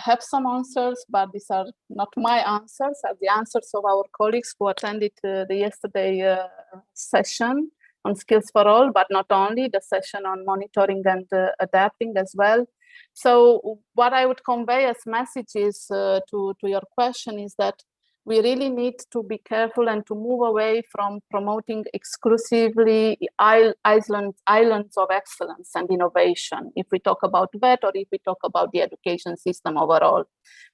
have some answers, but these are not my answers, are the answers of our colleagues who attended the yesterday session on Skills for All, but not only, the session on monitoring and adapting as well. So what I would convey as messages to your question is that we really need to be careful and to move away from promoting exclusively islands of excellence and innovation, if we talk about VET or if we talk about the education system overall.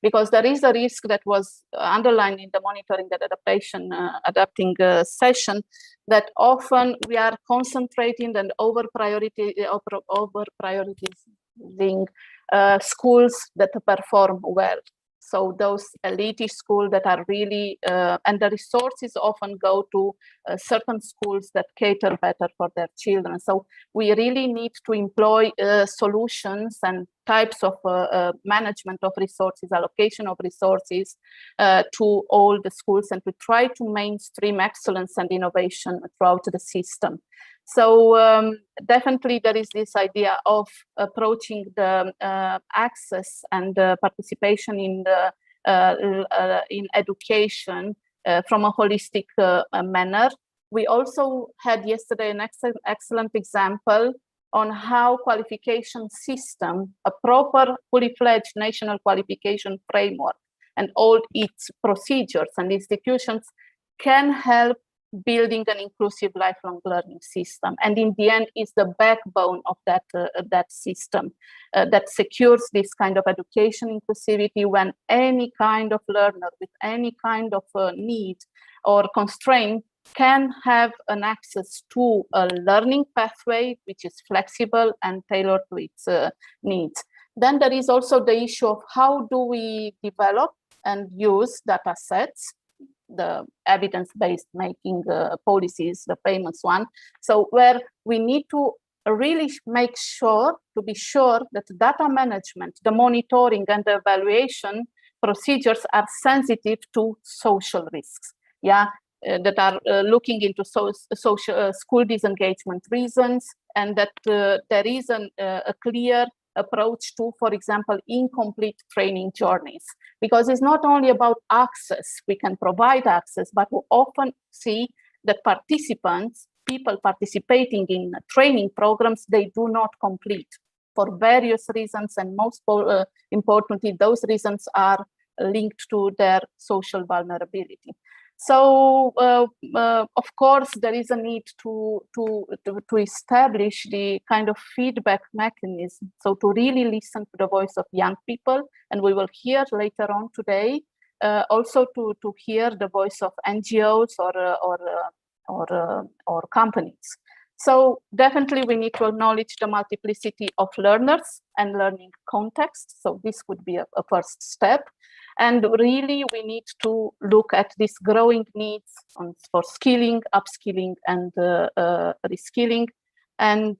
Because there is a risk that was underlined in the monitoring and adaptation adapting session, that often we are concentrating and over-prioritizing schools that perform well. So those elite schools that are really, and the resources often go to certain schools that cater better for their children. So we really need to employ solutions and types of management of resources, allocation of resources to all the schools, and to try to mainstream excellence and innovation throughout the system. So definitely there is this idea of approaching the access and participation in the in education from a holistic manner. We also had yesterday an excellent example on how qualification system, a proper fully fledged national qualification framework and all its procedures and institutions can help building an inclusive lifelong learning system, and in the end is the backbone of that system that secures this kind of education inclusivity, when any kind of learner with any kind of need or constraint can have an access to a learning pathway which is flexible and tailored to its needs. Then there is also the issue of how do we develop and use data sets, the evidence-based making policies, the famous one. So where we need to really make sure, to be sure that data management, the monitoring and the evaluation procedures are sensitive to social risks, that are looking into social school disengagement reasons, and that there is a clear approach to, for example, incomplete training journeys, because it's not only about access. We can provide access, but we often see that participants, people participating in training programs, they do not complete for various reasons, and most importantly, those reasons are linked to their social vulnerability. So, of course, there is a need to establish the kind of feedback mechanism. So to really listen to the voice of young people, and we will hear later on today, also to hear the voice of NGOs or companies. So definitely we need to acknowledge the multiplicity of learners and learning contexts. So this would be a first step. And really we need to look at these growing needs for skilling, upskilling, and reskilling. And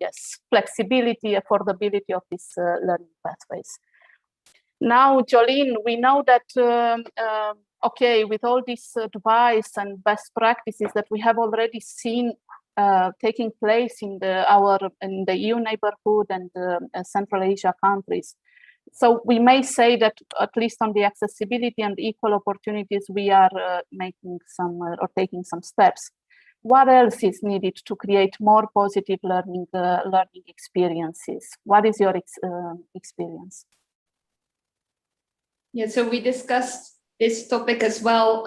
yes, flexibility, affordability of these learning pathways. Now, Jolene, we know that, okay, with all this advice and best practices that we have already seen taking place in the EU neighborhood and Central Asia countries. So we may say that at least on the accessibility and equal opportunities, we are making some or taking some steps. What else is needed to create more positive learning experiences? What is your experience? Yeah, so we discussed this topic as well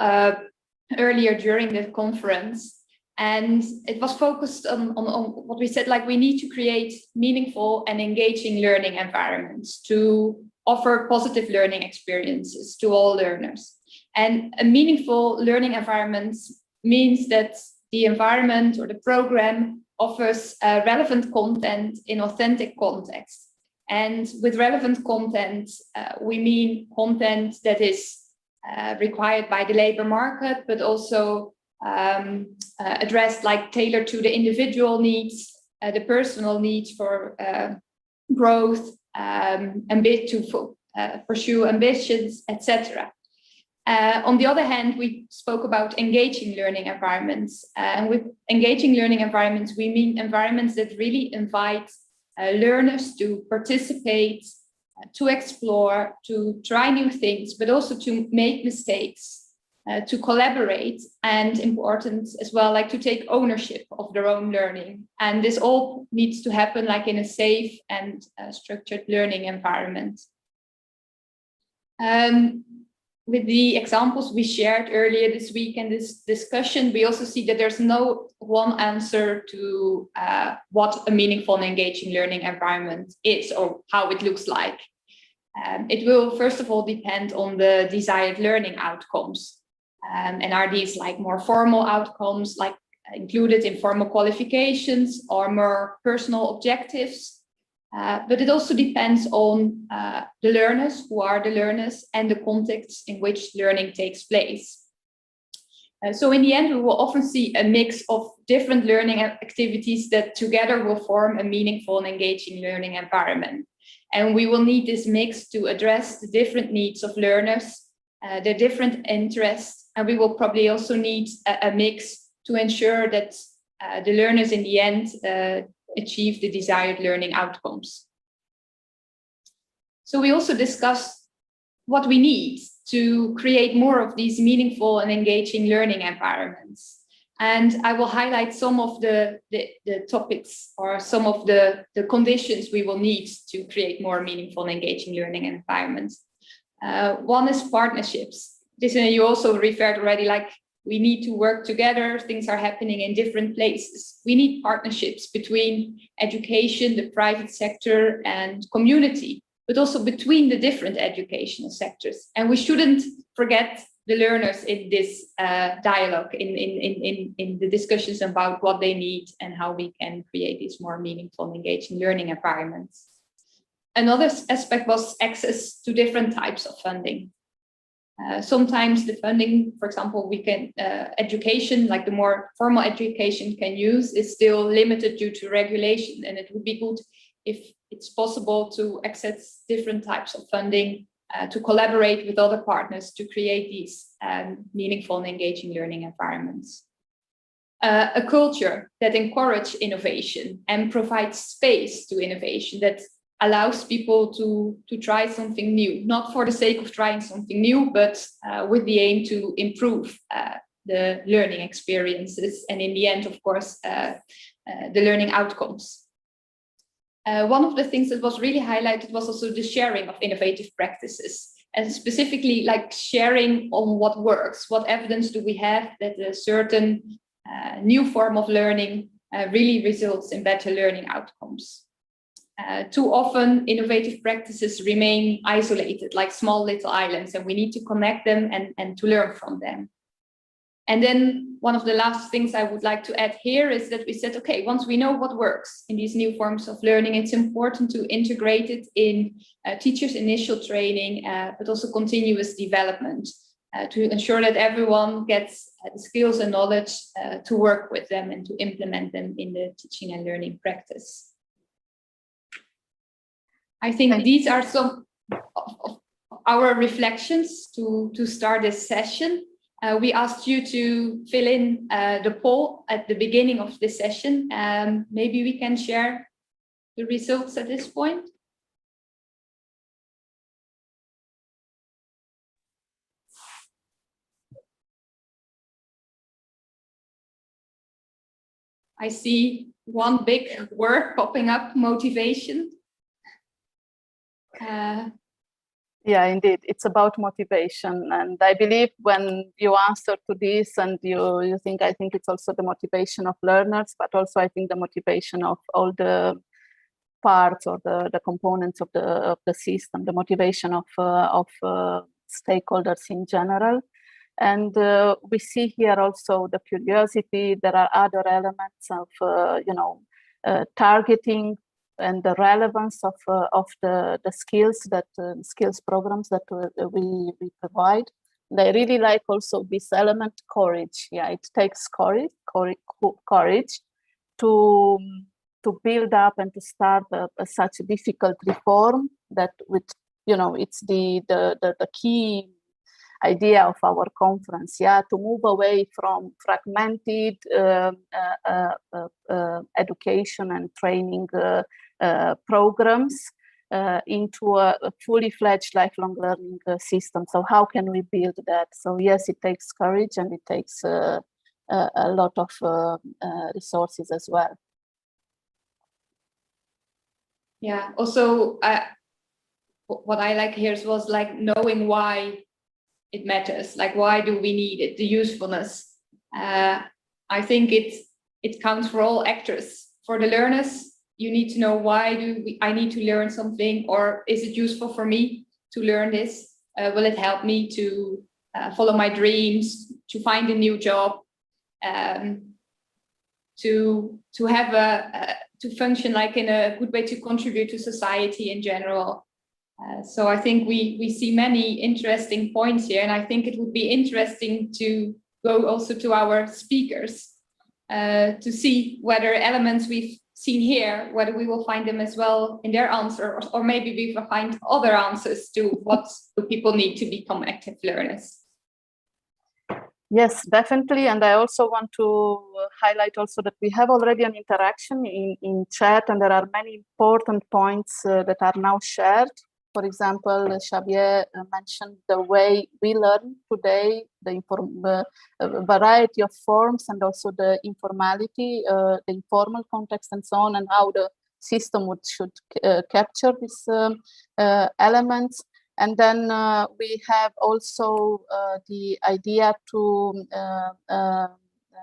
earlier during the conference. And it was focused on what we said, like we need to create meaningful and engaging learning environments to offer positive learning experiences to all learners. And a meaningful learning environment means that the environment or the program offers relevant content in authentic context. And with relevant content, we mean content that is required by the labor market, but also addressed, like tailored to the individual needs, the personal needs for growth, to pursue ambitions, etc. On the other hand, we spoke about engaging learning environments. And with engaging learning environments, we mean environments that really invite learners to participate, to explore, to try new things, but also to make mistakes, to collaborate, and important as well, like to take ownership of their own learning. And this all needs to happen like in a safe and structured learning environment. With the examples we shared earlier this week in this discussion, we also see that there's no one answer to what a meaningful and engaging learning environment is or how it looks like. It will first of all depend on the desired learning outcomes. And are these like more formal outcomes, like included in formal qualifications, or more personal objectives? But it also depends on the learners, who are the learners, and the context in which learning takes place. So in the end, we will often see a mix of different learning activities that together will form a meaningful and engaging learning environment. And we will need this mix to address the different needs of learners, their different interests, and we will probably also need a mix to ensure that the learners in the end achieve the desired learning outcomes. So we also discussed what we need to create more of these meaningful and engaging learning environments. And I will highlight some of the topics or some of the conditions we will need to create more meaningful and engaging learning environments. One is partnerships. This you also referred already, like we need to work together. Things are happening in different places. We need partnerships between education, the private sector, and community, but also between the different educational sectors. And we shouldn't forget the learners in this dialogue, in the discussions about what they need and how we can create these more meaningful and engaging learning environments. Another aspect was access to different types of funding. Sometimes the funding, for example, we can education, like the more formal education can use, is still limited due to regulation, and it would be good if it's possible to access different types of funding, to collaborate with other partners to create these meaningful and engaging learning environments. A culture that encourages innovation and provides space to innovation, that allows people to try something new, not for the sake of trying something new, but with the aim to improve the learning experiences, and in the end, of course, the learning outcomes. One of the things that was really highlighted was also the sharing of innovative practices, and specifically like sharing on what works. What evidence do we have that a certain new form of learning really results in better learning outcomes? Too often, innovative practices remain isolated, like small little islands, and we need to connect them and to learn from them. And then one of the last things I would like to add here is that we said, okay, once we know what works in these new forms of learning, it's important to integrate it in teachers' initial training, but also continuous development to ensure that everyone gets the skills and knowledge to work with them and to implement them in the teaching and learning practice. I think these are some of our reflections to start this session. We asked you to fill in the poll at the beginning of this session. Maybe we can share the results at this point. I see one big word popping up, motivation. Yeah, indeed, it's about motivation, and I believe when you answer to this and you think, I think it's also the motivation of learners, but also I think the motivation of all the parts or the components of the system, the motivation of stakeholders in general. And we see here also the curiosity. There are other elements of targeting and the relevance of the skills that skills programs that we provide. And I really like also this element, courage. Yeah, it takes courage to build up and to start such a difficult reform that with it's the key idea of our conference, to move away from fragmented education and training programs into a fully fledged lifelong learning system. So how can we build that? So yes, it takes courage, and it takes a lot of resources as well. Yeah, also what I like here was like knowing why it matters, like why do we need it, the usefulness. I think it counts for all actors. For the learners, you need to know why I need to learn something, or is it useful for me to learn this? Will it help me to follow my dreams, to find a new job, to have to function like in a good way to contribute to society in general. So I think we see many interesting points here, and I think it would be interesting to go also to our speakers to see whether elements we've seen here, whether we will find them as well in their answer, or maybe we will find other answers to what do people need to become active learners. Yes, definitely. And I also want to highlight also that we have already an interaction in chat, and there are many important points that are now shared. For example, Xavier mentioned the way we learn today, the variety of forms, and also the informality, the informal context, and so on, and how the system should capture these elements. And then we have also the idea to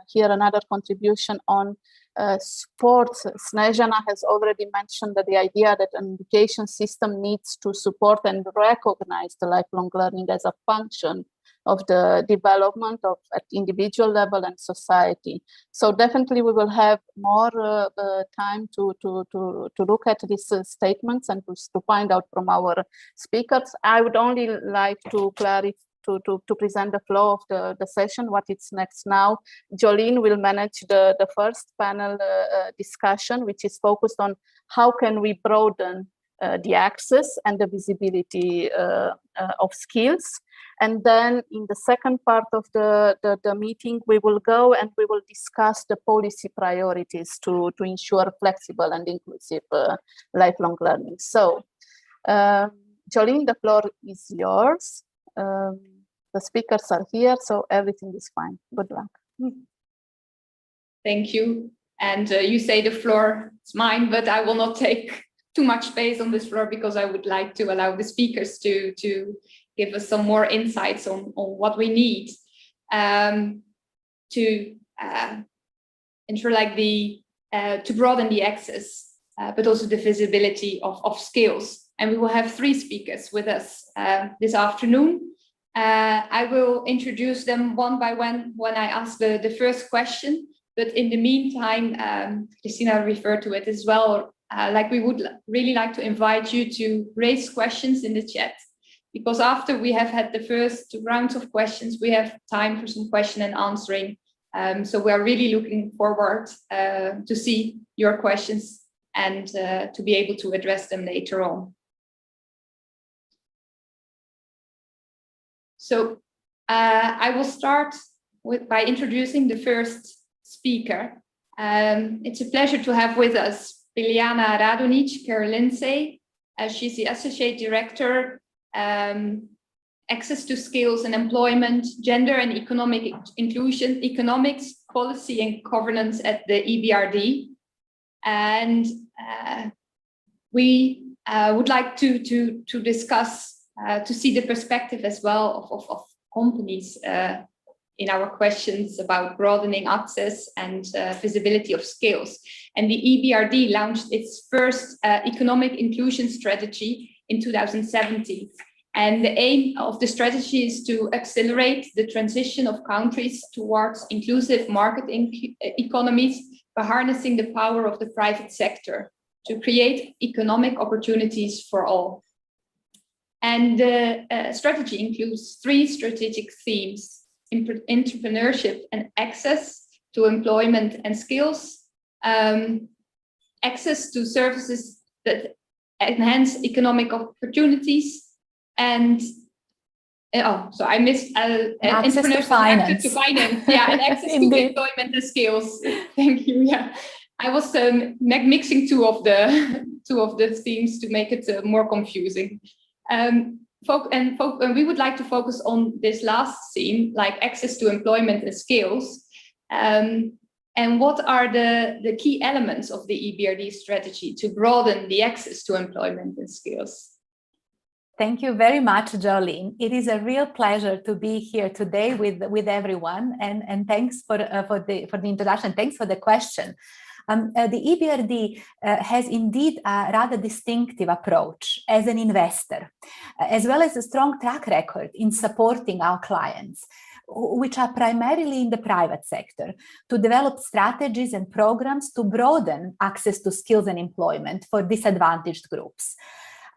hear another contribution on sports. Snezhana has already mentioned that the idea that an education system needs to support and recognize the lifelong learning as a function of the development of at individual level and society. So definitely we will have more time to look at these statements and to find out from our speakers. I would only like to clarify, to present the flow of the session, what it's next now. Jolene will manage the first panel discussion, which is focused on how can we broaden the access and the visibility of skills. And then in the second part of the meeting, we will go and we will discuss the policy priorities to ensure flexible and inclusive lifelong learning. So, Jolene, the floor is yours. The speakers are here, so everything is fine. Good luck. Thank you. And you say the floor is mine, but I will not take too much space on this floor because I would like to allow the speakers to give us some more insights on what we need to ensure like to broaden the access, but also the visibility of skills. And we will have 3 speakers with us this afternoon. I will introduce them one by one when I ask the first question. But in the meantime, Christina referred to it as well. Like we would really like to invite you to raise questions in the chat, because after we have had the first rounds of questions, we have time for some question and answering. So we are really looking forward to see your questions and to be able to address them later on. So I will start by introducing the first speaker. It's a pleasure to have with us Biljana Radonic Kerlinse. She's the Associate Director, Access to Skills and Employment, Gender and Economic Inclusion, Economics, Policy and Governance at the EBRD. And we would like to discuss to see the perspective as well of companies in our questions about broadening access and visibility of skills. And the EBRD launched its first economic inclusion strategy in 2017. And the aim of the strategy is to accelerate the transition of countries towards inclusive market economies by harnessing the power of the private sector to create economic opportunities for all. And the strategy includes 3 strategic themes: entrepreneurship and access to employment and skills, access to services that enhance economic opportunities, and so I missed access to finance. Yeah, and access to employment and skills. Thank you. Yeah, I was mixing two of the themes to make it more confusing. And we would like to focus on this last theme, like access to employment and skills. And what are the key elements of the EBRD strategy to broaden the access to employment and skills? Thank you very much, Jolene. It is a real pleasure to be here today with everyone, and thanks for the introduction. Thanks for the question. The EBRD has indeed a rather distinctive approach as an investor, as well as a strong track record in supporting our clients, which are primarily in the private sector, to develop strategies and programs to broaden access to skills and employment for disadvantaged groups.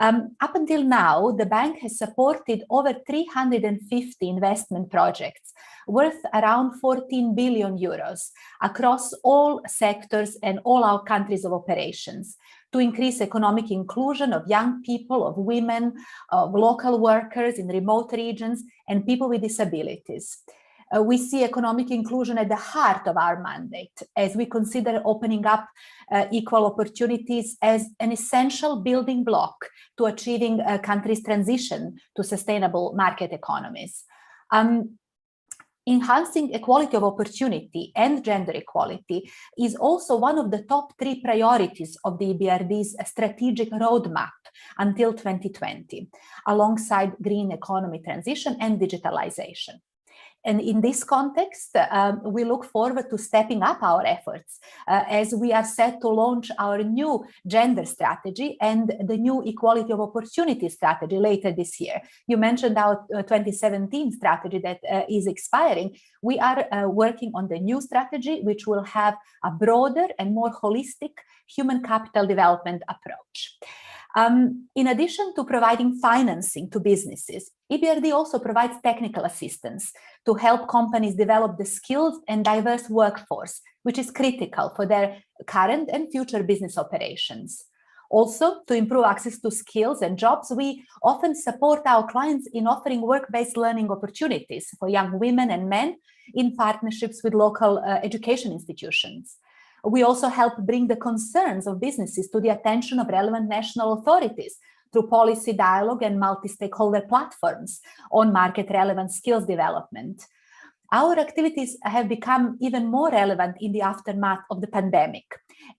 Up until now, the bank has supported over 350 investment projects worth around 14 billion euros across all sectors and all our countries of operations to increase economic inclusion of young people, of women, of local workers in remote regions, and people with disabilities. We see economic inclusion at the heart of our mandate as we consider opening up equal opportunities as an essential building block to achieving a country's transition to sustainable market economies. Enhancing equality of opportunity and gender equality is also one of the top 3 priorities of the EBRD's strategic roadmap until 2020, alongside green economy transition and digitalization. And in this context, we look forward to stepping up our efforts as we are set to launch our new gender strategy and the new equality of opportunity strategy later this year. You mentioned our 2017 strategy that is expiring. We are working on the new strategy, which will have a broader and more holistic human capital development approach. In addition to providing financing to businesses, EBRD also provides technical assistance to help companies develop the skilled and diverse workforce, which is critical for their current and future business operations. Also, to improve access to skills and jobs, we often support our clients in offering work-based learning opportunities for young women and men in partnerships with local education institutions. We also help bring the concerns of businesses to the attention of relevant national authorities through policy dialogue and multi-stakeholder platforms on market-relevant skills development. Our activities have become even more relevant in the aftermath of the pandemic,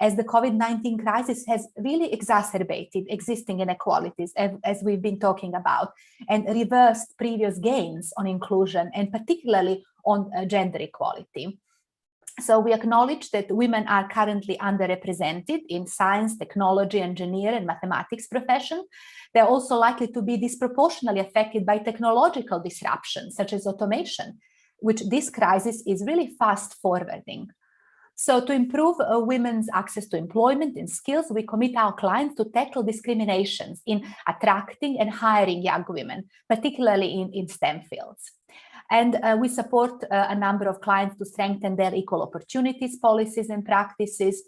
as the COVID-19 crisis has really exacerbated existing inequalities, as we've been talking about, and reversed previous gains on inclusion, and particularly on gender equality. So we acknowledge that women are currently underrepresented in science, technology, engineering, and mathematics profession. They're also likely to be disproportionately affected by technological disruptions, such as automation, which this crisis is really fast forwarding. So to improve women's access to employment and skills, we commit our clients to tackle discriminations in attracting and hiring young women, particularly in STEM fields. And we support a number of clients to strengthen their equal opportunities policies and practices,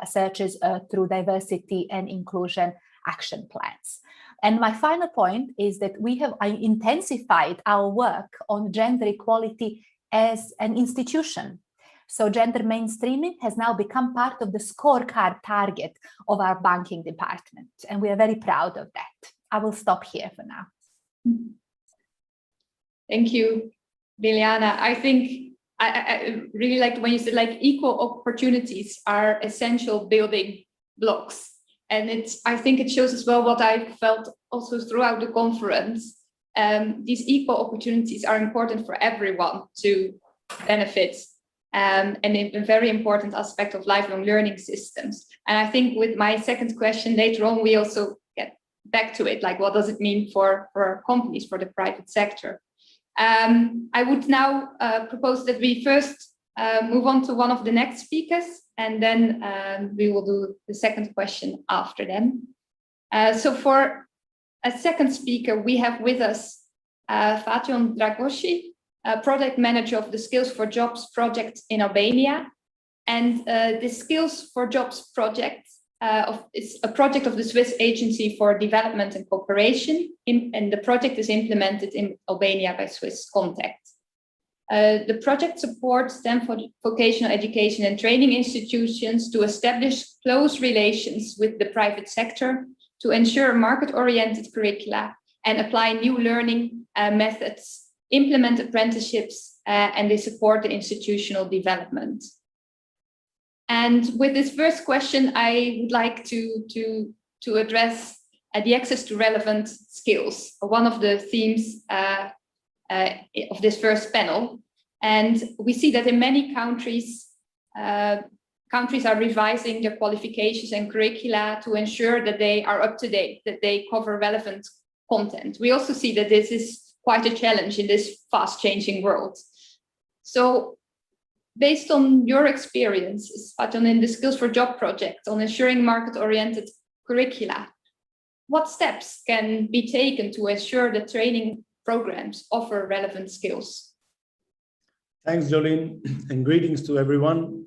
such as through diversity and inclusion action plans. And my final point is that we have intensified our work on gender equality as an institution. So gender mainstreaming has now become part of the scorecard target of our banking department, and we are very proud of that. I will stop here for now. Thank you, Liliana. I think I really liked when you said like equal opportunities are essential building blocks. And I think it shows as well what I felt also throughout the conference. These equal opportunities are important for everyone to benefit, and a very important aspect of lifelong learning systems. And I think with my second question later on, we also get back to it, like what does it mean for companies, for the private sector? I would now propose that we first move on to one of the next speakers, and then we will do the second question after them. So for a second speaker, we have with us Fatjon Dragoshi, project manager of the Skills for Jobs project in Albania. And the Skills for Jobs project is a project of the Swiss Agency for Development and Cooperation, and the project is implemented in Albania by Swiss Contact. The project supports them for vocational education and training institutions to establish close relations with the private sector, to ensure market-oriented curricula and apply new learning methods, implement apprenticeships, and they support the institutional development. And with this first question, I would like to address the access to relevant skills, one of the themes of this first panel. And we see that in many countries, countries are revising their qualifications and curricula to ensure that they are up to date, that they cover relevant content. We also see that this is quite a challenge in this fast changing world. So based on your experience, Fatjon, in the Skills for Job project on ensuring market-oriented curricula, what steps can be taken to ensure that training programs offer relevant skills? Thanks, Jolene, and greetings to everyone.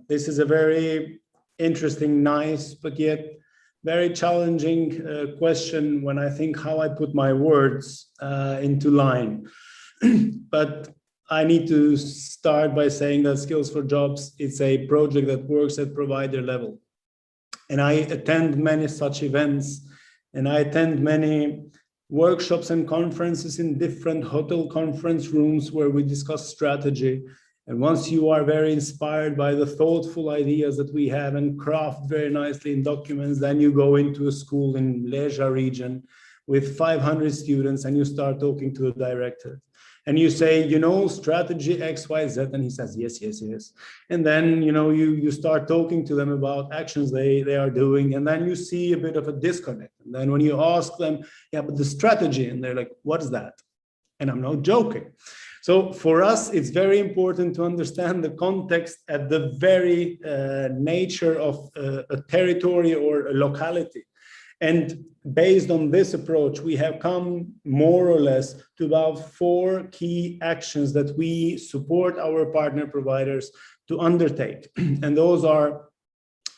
This is a very interesting, nice, but yet very challenging question when I think how I put my words into line. But I need to start by saying that Skills for Jobs, it's a project that works at provider level. And I attend many such events, and I attend many workshops and conferences in different hotel conference rooms where we discuss strategy. And once you are very inspired by the thoughtful ideas that we have and craft very nicely in documents, then you go into a school in Leja region with 500 students and you start talking to a director. And you say, you know, strategy X, Y, Z, and he says, yes, yes, yes. And then, you know, you start talking to them about actions they are doing, and then you see a bit of a disconnect. And then when you ask them, yeah, but the strategy, and they're like, what is that? And I'm not joking. So for us, it's very important to understand the context at the very nature of a territory or a locality. And based on this approach, we have come more or less to about 4 key actions that we support our partner providers to undertake. And those are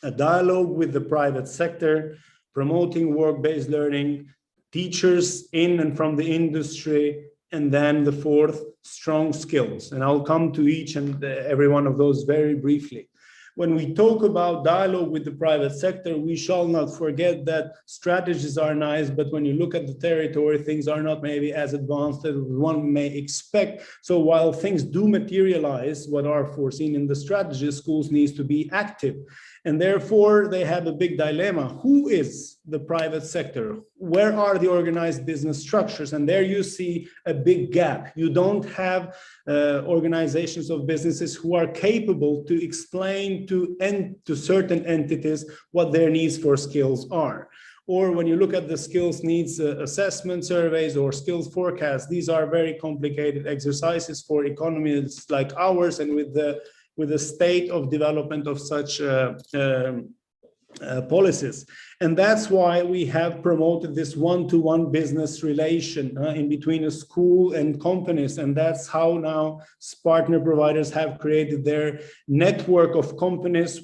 a dialogue with the private sector, promoting work-based learning, teachers in and from the industry, and then the 4th, strong skills. And I'll come to each and every one of those very briefly. When we talk about dialogue with the private sector, we shall not forget that strategies are nice, but when you look at the territory, things are not maybe as advanced as one may expect. So while things do materialize, what are foreseen in the strategy, schools need to be active. And therefore, they have a big dilemma. Who is the private sector? Where are the organized business structures? And there you see a big gap. You don't have organizations of businesses who are capable to explain to certain entities what their needs for skills are. Or when you look at the skills needs assessment surveys or skills forecasts, these are very complicated exercises for economies like ours, and with the state of development of such policies. And that's why we have promoted this one-to-one business relation in between a school and companies. And that's how now partner providers have created their network of companies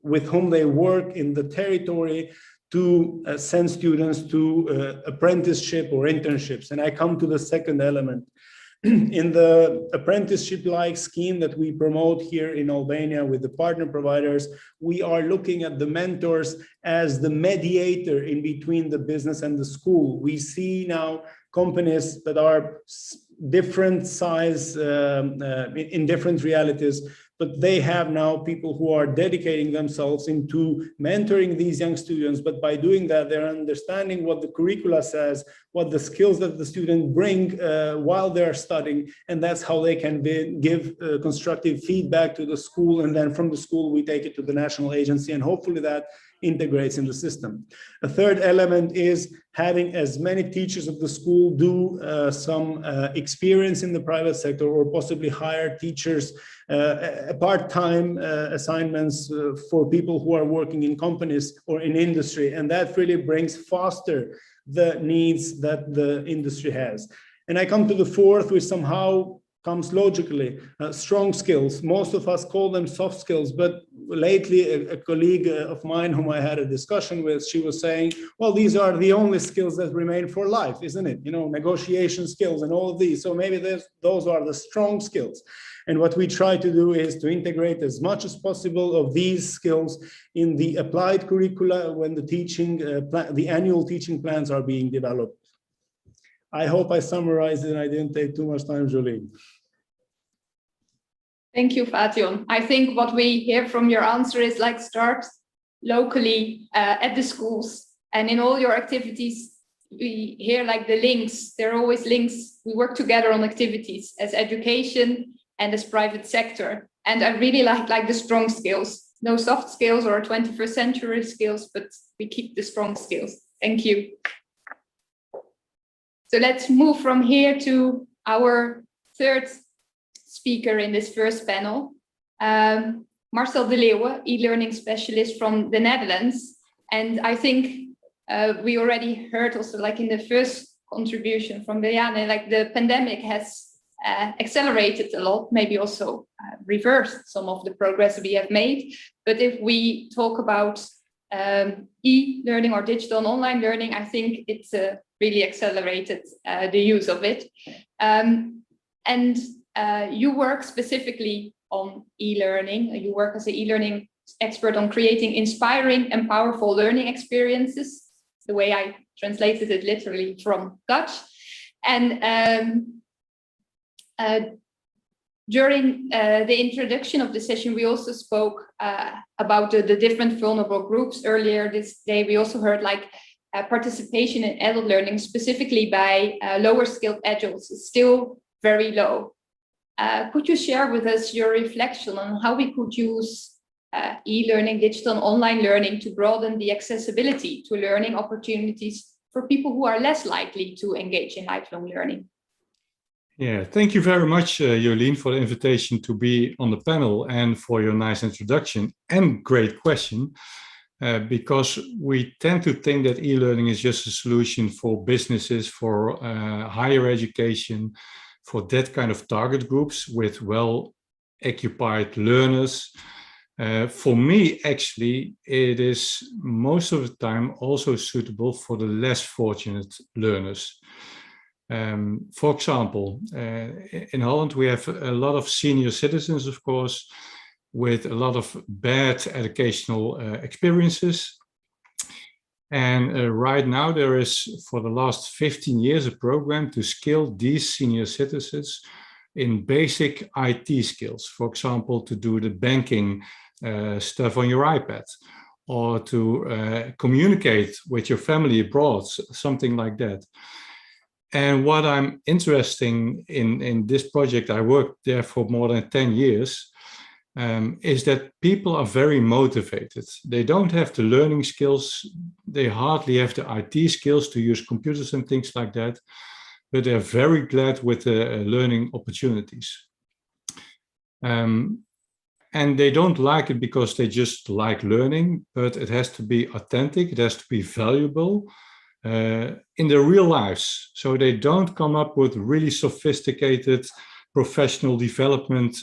with whom they work in the territory to send students to apprenticeship or internships. And I come to the second element. In the apprenticeship-like scheme that we promote here in Albania with the partner providers, we are looking at the mentors as the mediator in between the business and the school. We see now companies that are different size in different realities, but they have now people who are dedicating themselves into mentoring these young students. But by doing that, they're understanding what the curricula says, what the skills that the student bring while they're studying, and that's how they can give constructive feedback to the school. And then from the school, we take it to the national agency, and hopefully that integrates in the system. A third element is having as many teachers of the school do some experience in the private sector, or possibly hire teachers, part-time assignments for people who are working in companies or in industry. And that really brings faster the needs that the industry has. And I come to the fourth, which somehow comes logically. Strong skills, most of us call them soft skills, but lately a colleague of mine whom I had a discussion with, she was saying, well, these are the only skills that remain for life, isn't it? You know, negotiation skills and all of these. So maybe those are the strong skills. And what we try to do is to integrate as much as possible of these skills in the applied curricula when the teaching, the annual teaching plans are being developed. I hope I summarized it and I didn't take too much time, Jolene. Thank you, Fatjon. I think what we hear from your answer is like start locally at the schools, and in all your activities, we hear like the links. There are always links. We work together on activities as education and as private sector. And I really like the strong skills, no soft skills or 21st century skills, but we keep the strong skills. Thank you. So let's move from here to our third speaker in this first panel, Marcel de Leeuwen, e-learning specialist from the Netherlands. And I think we already heard also like in the first contribution from Bejane, like the pandemic has accelerated a lot, maybe also reversed some of the progress we have made. But if we talk about e-learning or digital and online learning, I think it's really accelerated the use of it. And you work specifically on e-learning. You work as an e-learning expert on creating inspiring and powerful learning experiences, the way I translated it literally from Dutch. And during the introduction of the session, we also spoke about the different vulnerable groups. Earlier this day, we also heard like participation in adult learning, specifically by lower skilled adults, is still very low. Could you share with us your reflection on how we could use e-learning, digital and online learning to broaden the accessibility to learning opportunities for people who are less likely to engage in lifelong learning? Yeah, thank you very much, Jolien, for the invitation to be on the panel and for your nice introduction and great question. Because we tend to think that e-learning is just a solution for businesses, for higher education, for that kind of target groups with well-occupied learners. For me, actually, it is most of the time also suitable for the less fortunate learners. For example, in Holland, we have a lot of senior citizens, of course, with a lot of bad educational experiences. And right now there is, for the last 15 years, a program to skill these senior citizens in basic IT skills. For example, to do the banking stuff on your iPad, or to communicate with your family abroad, something like that. And what I'm interested in this project, I worked there for more than 10 years, is that people are very motivated. They don't have the learning skills. They hardly have the IT skills to use computers and things like that, but they're very glad with the learning opportunities. And they don't like it because they just like learning, but it has to be authentic. It has to be valuable in their real lives. So they don't come up with really sophisticated professional development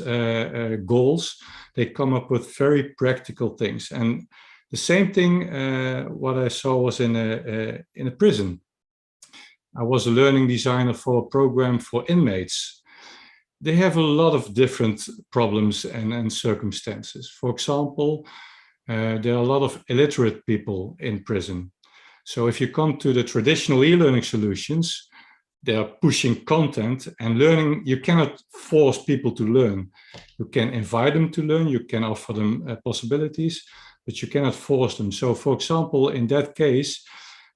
goals. They come up with very practical things. And the same thing, what I saw was in a prison. I was a learning designer for a program for inmates. They have a lot of different problems and circumstances. For example, there are a lot of illiterate people in prison. So if you come to the traditional e-learning solutions, they are pushing content and learning. You cannot force people to learn. You can invite them to learn, you can offer them possibilities, but you cannot force them. So for example, in that case,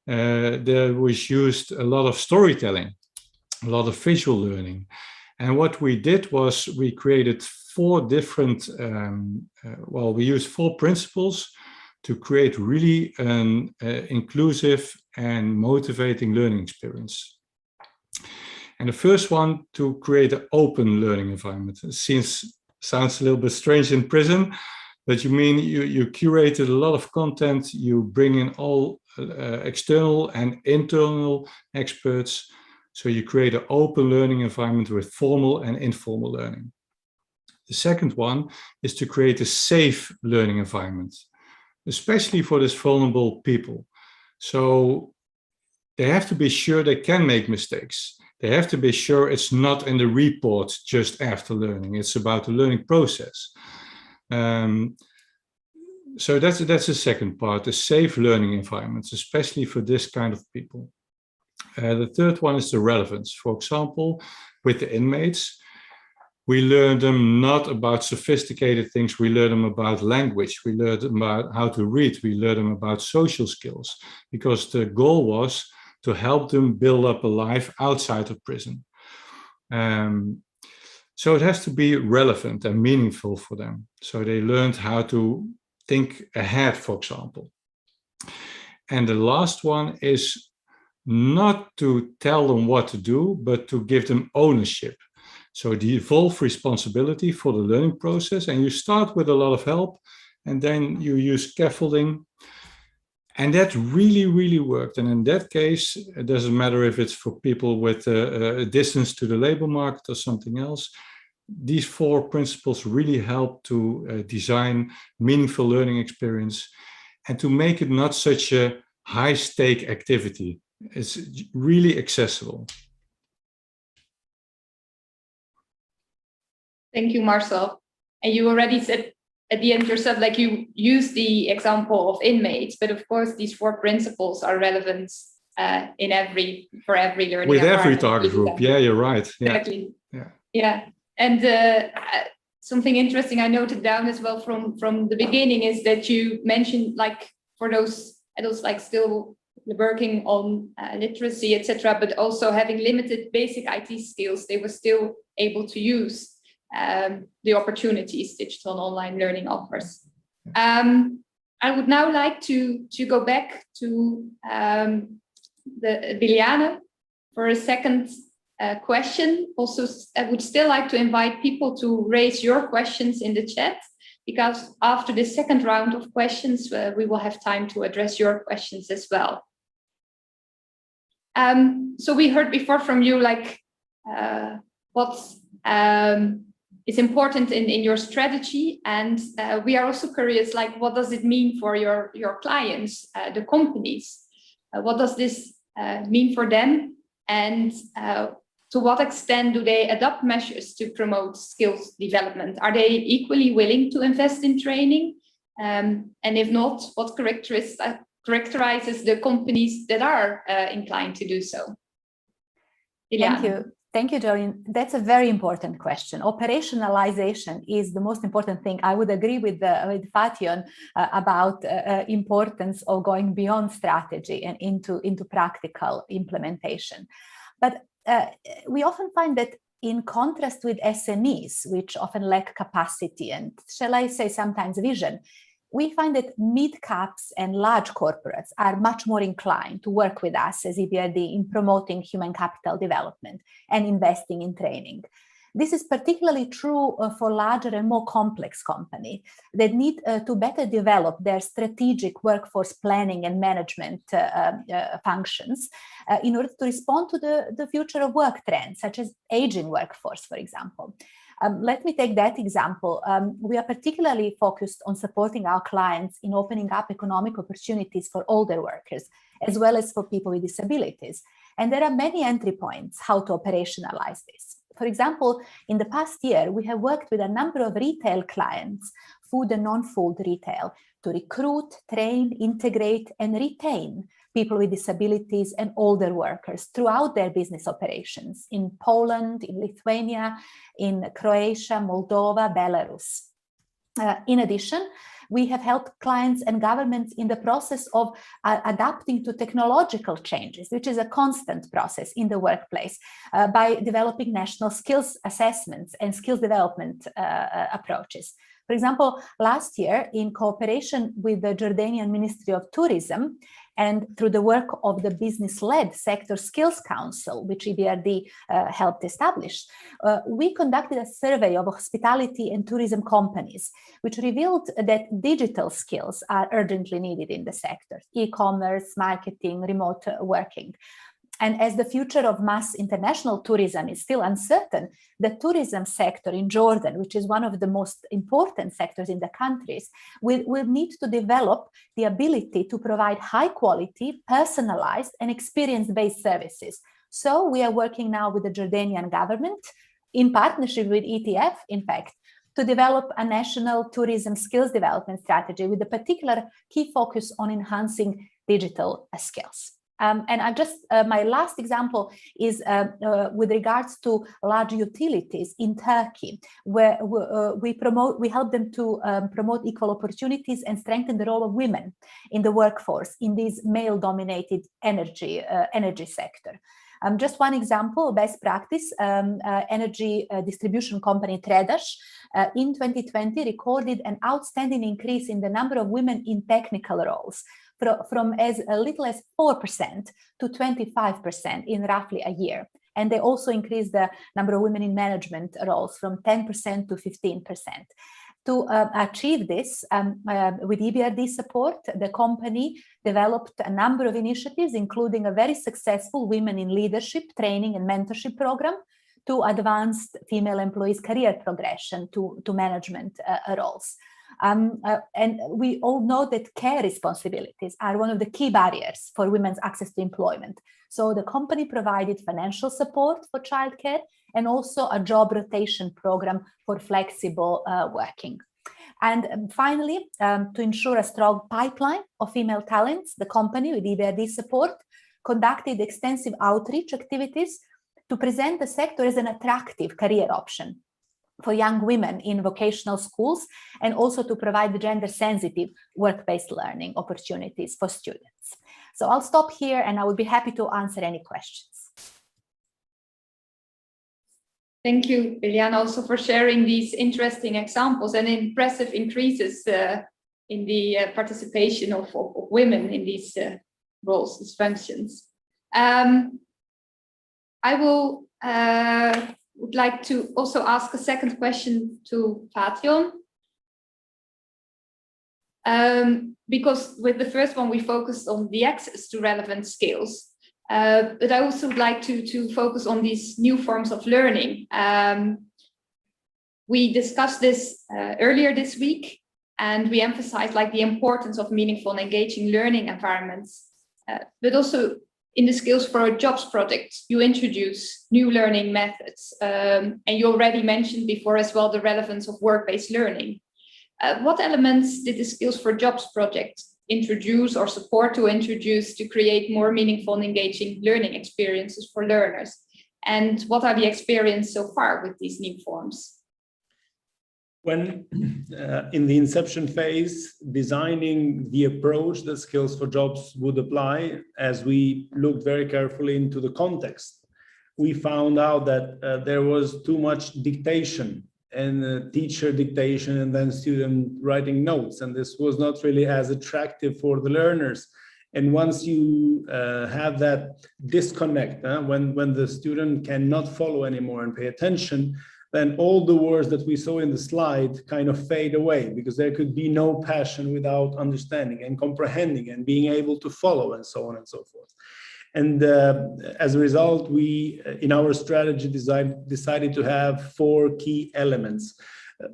there was used a lot of storytelling, a lot of visual learning. And what we did was we created 4 different, we used 4 principles to create really an inclusive and motivating learning experience. And the first one, to create an open learning environment. It sounds a little bit strange in prison, but you mean you curated a lot of content, you bring in all external and internal experts So you create an open learning environment with formal and informal learning. The second one is to create a safe learning environment, especially for these vulnerable people. So they have to be sure they can make mistakes. They have to be sure it's not in the report just after learning. It's about the learning process. So that's the second part, the safe learning environments, especially for this kind of people. The third one is the relevance. For example, with the inmates, we learn them not about sophisticated things, we learn them about language, we learn them about how to read, we learn them about social skills, because the goal was to help them build up a life outside of prison. So it has to be relevant and meaningful for them. So they learned how to think ahead, for example. And the last one is not to tell them what to do, but to give them ownership. So devolve responsibility for the learning process, and you start with a lot of help, and then you use scaffolding. And that really, really worked. And in that case, it doesn't matter if it's for people with a distance to the labor market or something else. These 4 principles really help to design meaningful learning experience and to make it not such a high-stake activity. It's really accessible. Thank you, Marcel. And you already said at the end yourself, like you use the example of inmates, but of course these 4 principles are relevant for every learning with every target group. Yeah, you're right. Yeah. Exactly. Yeah. And something interesting I noted down as well from the beginning is that you mentioned, like, for those adults like still working on literacy, etc., but also having limited basic IT skills, they were still able to use the opportunities digital and online learning offers. I would now like to go back to Liliane for a second question. Also, I would still like to invite people to raise your questions in the chat, because after the second round of questions, we will have time to address your questions as well. So we heard before from you, like, what's is important in your strategy, and we are also curious, like, what does it mean for your clients, the companies? What does this mean for them, and to what extent do they adopt measures to promote skills development? Are they equally willing to invest in training? And if not, what characterizes the companies that are inclined to do so? Liliane. Thank you. Thank you, Jolene. That's a very important question. Operationalization is the most important thing. I would agree with Fatjon about importance of going beyond strategy and into practical implementation. But we often find that, in contrast with SMEs, which often lack capacity and, shall I say, sometimes vision, we find that mid-caps and large corporates are much more inclined to work with us as EBRD in promoting human capital development and investing in training. This is particularly true for larger and more complex companies that need to better develop their strategic workforce planning and management functions in order to respond to the future of work trends, such as aging workforce, for example. Let me take that example. We are particularly focused on supporting our clients in opening up economic opportunities for older workers, as well as for people with disabilities. And there are many entry points how to operationalize this. For example, in the past year, we have worked with a number of retail clients, food and non-food retail, to recruit, train, integrate, and retain people with disabilities and older workers throughout their business operations in Poland, in Lithuania, in Croatia, Moldova, Belarus. In addition, we have helped clients and governments in the process of adapting to technological changes, which is a constant process in the workplace, by developing national skills assessments and skills development approaches. For example, last year, in cooperation with the Jordanian Ministry of Tourism and through the work of the business-led Sector Skills Council, which EBRD helped establish, we conducted a survey of hospitality and tourism companies, which revealed that digital skills are urgently needed in the sector: e-commerce, marketing, remote working. And as the future of mass international tourism is still uncertain, the tourism sector in Jordan, which is one of the most important sectors in the countries, will need to develop the ability to provide high quality, personalized and experience-based services. So we are working now with the Jordanian government in partnership with ETF, in fact, to develop a national tourism skills development strategy with a particular key focus on enhancing digital skills. And I just, my last example is with regards to large utilities in Turkey, where we help them to promote equal opportunities and strengthen the role of women in the workforce in this male-dominated energy sector. Just one example, best practice, energy distribution company Tredash in 2020 recorded an outstanding increase in the number of women in technical roles, from as little as 4% to 25% in roughly a year. And they also increased the number of women in management roles from 10% to 15%. To achieve this, with EBRD support, the company developed a number of initiatives, including a very successful Women in Leadership Training and Mentorship Program to advanced female employees' career progression to management roles. And we all know that care responsibilities are one of the key barriers for women's access to employment. So the company provided financial support for childcare and also a job rotation program for flexible working. And finally, to ensure a strong pipeline of female talents, the company, with EBRD support, conducted extensive outreach activities to present the sector as an attractive career option for young women in vocational schools, and also to provide gender-sensitive work-based learning opportunities for students. So I'll stop here and I would be happy to answer any questions. Thank you, Liliana, also for sharing these interesting examples and impressive increases in the participation of women in these roles, these functions. I would like to also ask a second question to Fatjon. Because with the first one, we focused on the access to relevant skills. But I also would like to focus on these new forms of learning. We discussed this earlier this week, and we emphasized like the importance of meaningful and engaging learning environments, but also in the Skills for Jobs project, you introduce new learning methods, and you already mentioned before as well the relevance of work-based learning. What elements did the Skills for Jobs project introduce or support to introduce to create more meaningful and engaging learning experiences for learners? And what are the experiences so far with these new forms? When in the inception phase, designing the approach that Skills for Jobs would apply, as we looked very carefully into the context, we found out that there was too much dictation and teacher dictation and then student writing notes. And this was not really as attractive for the learners. And once you have that disconnect, when the student cannot follow anymore and pay attention, then all the words that we saw in the slide kind of fade away, because there could be no passion without understanding and comprehending and being able to follow and so on and so forth. And as a result, we, in our strategy, decided to have 4 key elements.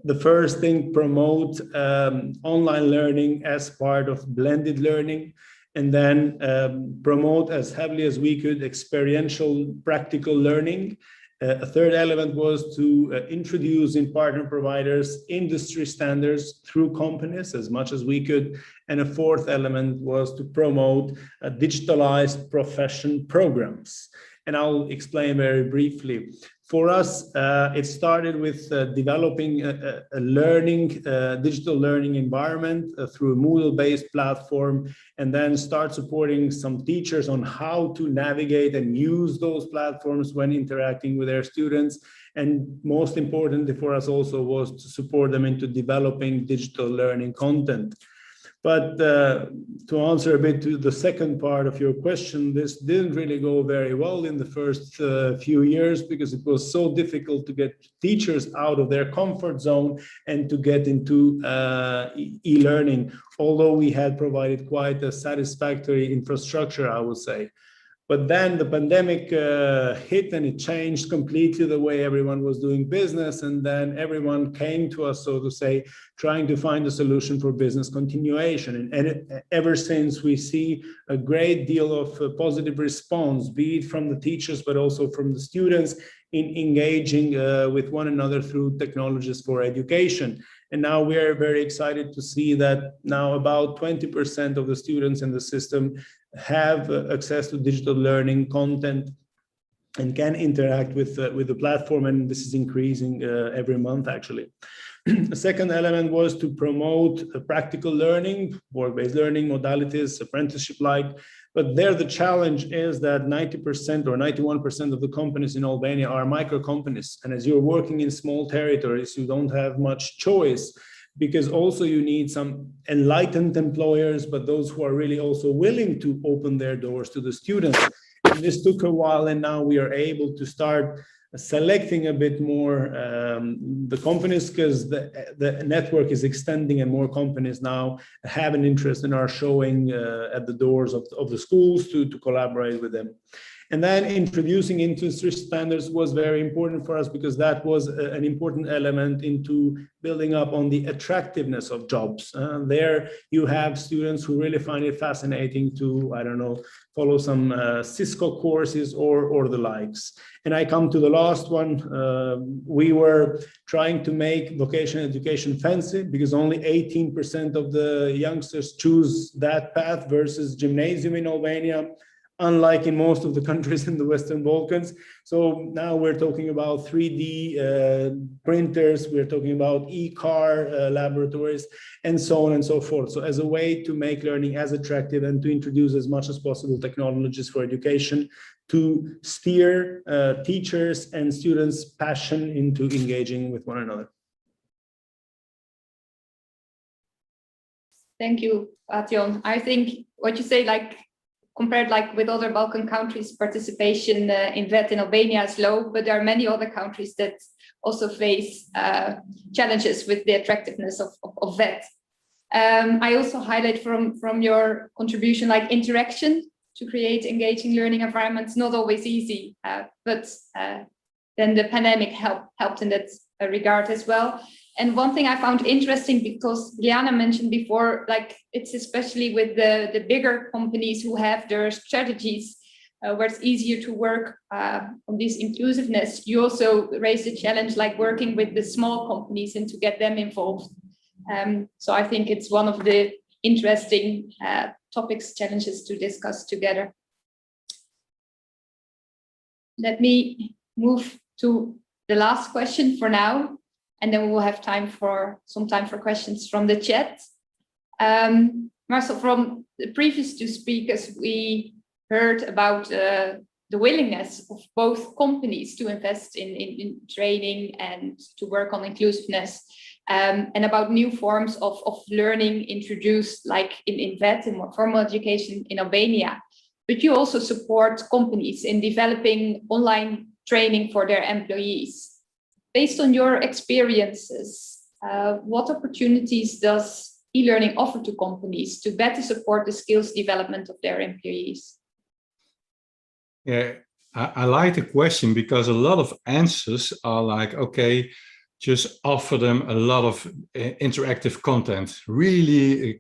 The first thing, promote online learning as part of blended learning, and then promote as heavily as we could experiential practical learning. A third element was to introduce in partner providers industry standards through companies as much as we could. And a fourth element was to promote digitalized profession programs. And I'll explain very briefly. For us, it started with developing a digital learning environment through a Moodle-based platform, and then start supporting some teachers on how to navigate and use those platforms when interacting with their students. And most importantly for us also was to support them into developing digital learning content. But to answer a bit to the second part of your question, this didn't really go very well in the first few years, because it was so difficult to get teachers out of their comfort zone and to get into e-learning, although we had provided quite a satisfactory infrastructure, I would say. But then the pandemic hit, and it changed completely the way everyone was doing business. And then everyone came to us, so to say, trying to find a solution for business continuation. And ever since, we see a great deal of positive response, be it from the teachers, but also from the students, in engaging with one another through technologies for education. And now we are very excited to see that now about 20% of the students in the system have access to digital learning content and can interact with the platform, and this is increasing every month, actually. The second element was to promote practical learning, work-based learning modalities, apprenticeship-like. But there the challenge is that 90% or 91% of the companies in Albania are micro companies. And as you're working in small territories, you don't have much choice, because also you need some enlightened employers, but those who are really also willing to open their doors to the students. And this took a while, and now we are able to start selecting a bit more the companies, because the network is extending and more companies now have an interest and are showing at the doors of the schools to collaborate with them. And then introducing industry standards was very important for us, because that was an important element into building up on the attractiveness of jobs. There you have students who really find it fascinating to, I don't know, follow some Cisco courses or the likes. And I come to the last one. We were trying to make vocational education fancy, because only 18% of the youngsters choose that path versus gymnasium in Albania, unlike in most of the countries in the Western Balkans. So now we're talking about 3D printers, we're talking about e-car laboratories, and so on and so forth. So as a way to make learning as attractive and to introduce as much as possible technologies for education to steer teachers and students' passion into engaging with one another. Thank you, Ation. I think what you say, compared with other Balkan countries, participation in VET in Albania is low, but there are many other countries that also face challenges with the attractiveness of VET. I also highlight from your contribution, interaction to create engaging learning environments, not always easy, but then the pandemic helped in that regard as well. And one thing I found interesting, because Liana mentioned before, it's especially with the bigger companies who have their strategies where it's easier to work on this inclusiveness. You also raised a challenge working with the small companies and to get them involved. So I think it's one of the interesting topics, challenges to discuss together. Let me move to the last question for now, and then we will have some time for questions from the chat. Marcel, from the previous two speakers, we heard about the willingness of both companies to invest in training and to work on inclusiveness, and about new forms of learning introduced in VET, in more formal education in Albania. But you also support companies in developing online training for their employees. Based on your experiences, what opportunities does e-learning offer to companies to better support the skills development of their employees? Yeah, I like the question, because a lot of answers are okay, just offer them a lot of interactive content, really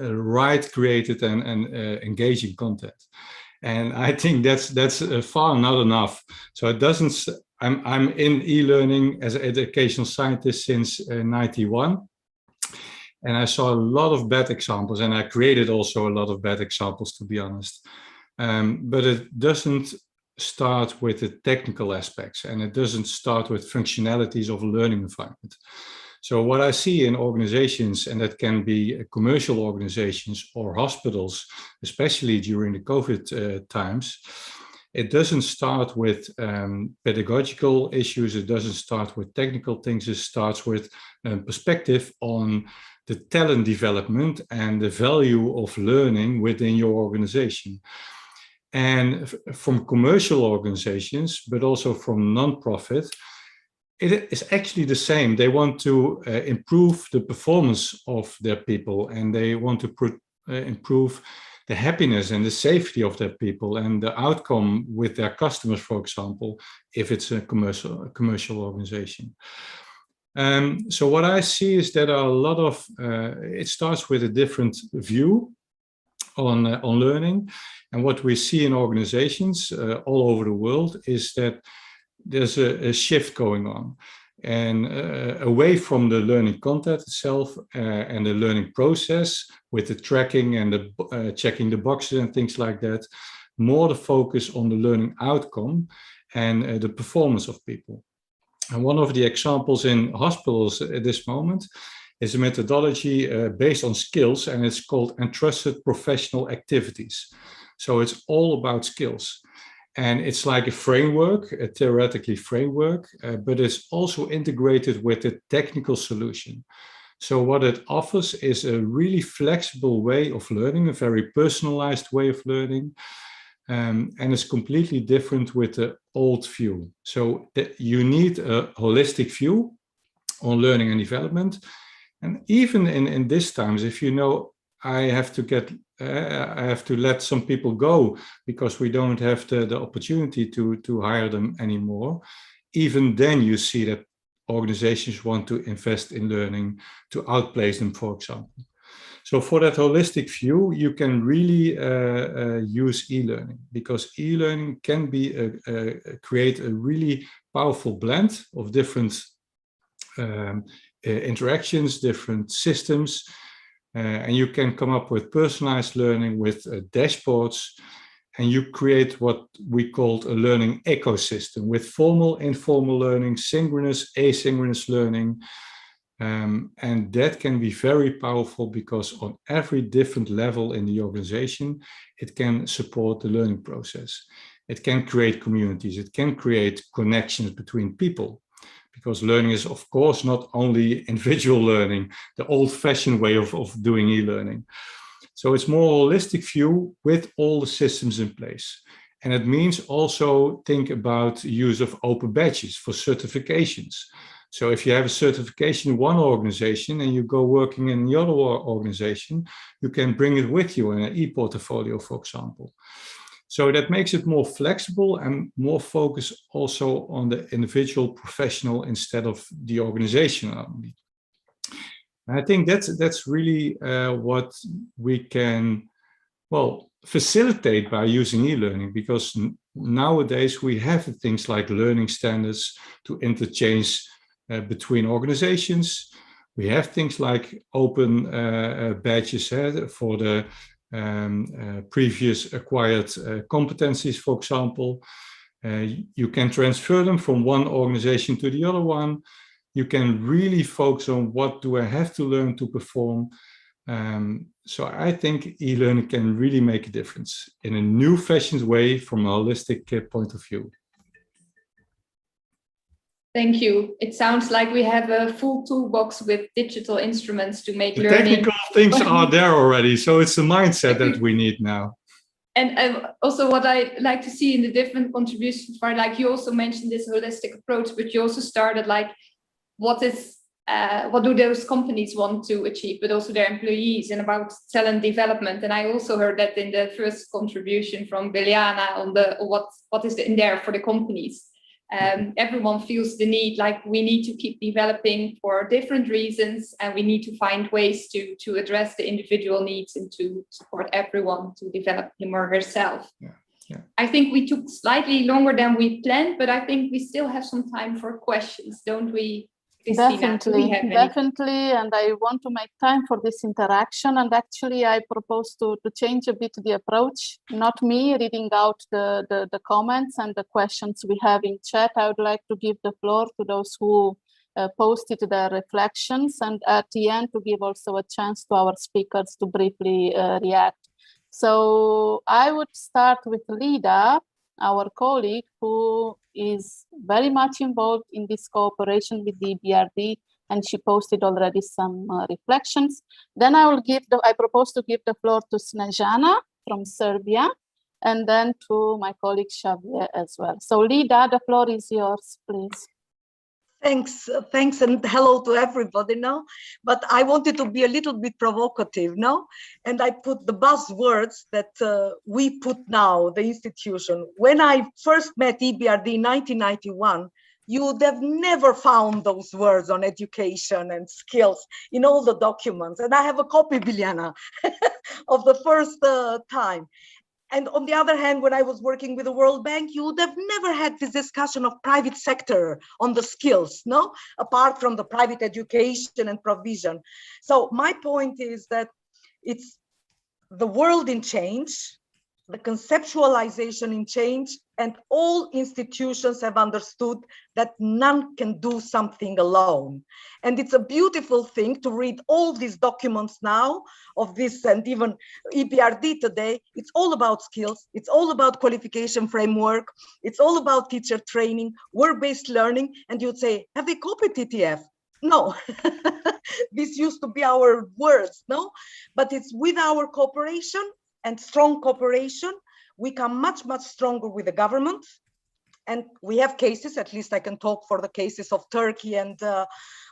right created and engaging content. And I think that's far not enough. So it doesn't. I'm in e-learning as an educational scientist since '91, and I saw a lot of bad examples, and I created also a lot of bad examples, to be honest. But it doesn't start with the technical aspects, and it doesn't start with functionalities of a learning environment. So what I see in organizations, and that can be commercial organizations or hospitals, especially during the COVID times, it doesn't start with pedagogical issues, it doesn't start with technical things, it starts with perspective on the talent development and the value of learning within your organization. And from commercial organizations, but also from non-profit, it is actually the same. They want to improve the performance of their people, and they want to improve the happiness and the safety of their people and the outcome with their customers, for example, if it's a commercial organization. So what I see is that a lot of, it starts with a different view on learning. And what we see in organizations all over the world is that there's a shift going on, and away from the learning content itself and the learning process with the tracking and the checking the boxes and things like that, more the focus on the learning outcome and the performance of people. And one of the examples in hospitals at this moment is a methodology based on skills, and it's called entrusted professional activities. So it's all about skills. And it's like a framework, a theoretically framework, but it's also integrated with a technical solution. So what it offers is a really flexible way of learning, a very personalized way of learning. And it's completely different with the old view. So you need a holistic view on learning and development. And even in these times, if you know, I have to let some people go because we don't have the opportunity to hire them anymore. Even then you see that organizations want to invest in learning to outplace them, for example. So for that holistic view, you can really use e-learning, because e-learning can be create a really powerful blend of different interactions, different systems. And you can come up with personalized learning with dashboards, and you create what we called a learning ecosystem with formal, informal learning, synchronous, asynchronous learning. And that can be very powerful because on every different level in the organization, it can support the learning process. It can create communities, it can create connections between people. Because learning is, of course, not only individual learning, the old-fashioned way of doing e-learning. So it's more holistic view with all the systems in place. And it means also think about use of open badges for certifications. So if you have a certification in one organization and you go working in the other organization, you can bring it with you in an e-portfolio, for example. So that makes it more flexible and more focused also on the individual professional instead of the organization only. And I think that's really what we can, well, facilitate by using e-learning, because nowadays we have things like learning standards to interchange between organizations. We have things like open badges for the previous acquired competencies, for example. You can transfer them from one organization to the other one. You can really focus on what do I have to learn to perform. So I think e-learning can really make a difference in a new fashioned way from a holistic point of view. Thank you. It sounds like we have a full toolbox with digital instruments to make the learning. Technical things are there already, so it's the mindset that we need now. And also what I like to see in the different contributions are, like you also mentioned this holistic approach, but you also started like, what do those companies want to achieve, but also their employees, and about talent development. And I also heard that in the first contribution from Biljana on the what is in there for the companies. Everyone feels the need, like we need to keep developing for different reasons, and we need to find ways to address the individual needs and to support everyone to develop him or herself. Yeah. Yeah. I think we took slightly longer than we planned, but I think we still have some time for questions, don't we, Christina? Definitely, and I want to make time for this interaction. And actually, I propose to change a bit the approach. Not me reading out the comments and the questions we have in chat. I would like to give the floor to those who posted their reflections, and at the end to give also a chance to our speakers to briefly react. So I would start with Lida, our colleague, who is very much involved in this cooperation with the EBRD, and she posted already some reflections. Then I propose to give the floor to Snezana from Serbia, and then to my colleague Xavier as well. So Lida, the floor is yours, please. Thanks, and hello to everybody now. But I wanted to be a little bit provocative now, and I put the buzzwords that we put now, the institution. When I first met EBRD in 1991, you would have never found those words on education and skills in all the documents. And I have a copy, Biljana, of the first time. And on the other hand, when I was working with the World Bank, you would have never had this discussion of private sector on the skills, no? Apart from the private education and provision. So my point is that it's the world in change, the conceptualization in change, and all institutions have understood that none can do something alone. And it's a beautiful thing to read all these documents now of this, and even EBRD today. It's all about skills. It's all about qualification framework. It's all about teacher training, work-based learning. And you'd say, have they copied ETF? No, this used to be our words, no? But it's with our cooperation and strong cooperation, we come much, much stronger with the government. And we have cases, at least I can talk for the cases of Turkey, and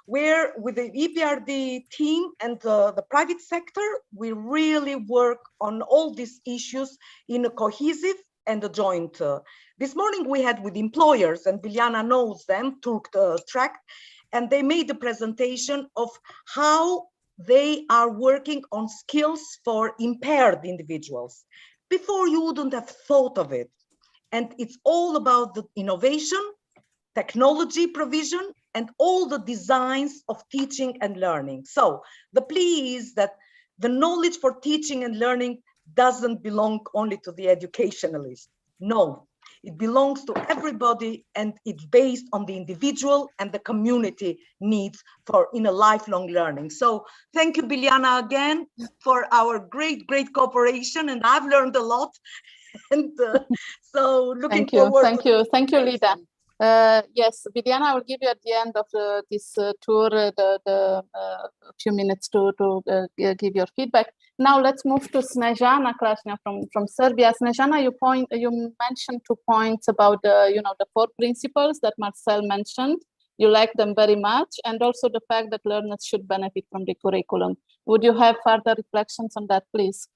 where with the EBRD team and the private sector, we really work on all these issues in a cohesive and a joint. This morning we had with employers, and Biljana knows them, took the track, and they made the presentation of how they are working on skills for impaired individuals. Before, you wouldn't have thought of it. And it's all about the innovation, technology provision, and all the designs of teaching and learning. So the plea is that the knowledge for teaching and learning doesn't belong only to the educationalist. No, it belongs to everybody, and it's based on the individual and the community needs for in a lifelong learning. So thank you, Biljana, again for our great cooperation, and I've learned a lot. And so looking forward. Thank you, Lida. Yes, Biljana, I will give you at the end of this tour the few minutes to give your feedback. Now let's move to Snežana Krašnja from Serbia. Snežana, you mentioned 2 points about the 4 principles that Marcel mentioned. You like them very much, and also the fact that learners should benefit from the curriculum. Would you have further reflections on that, please?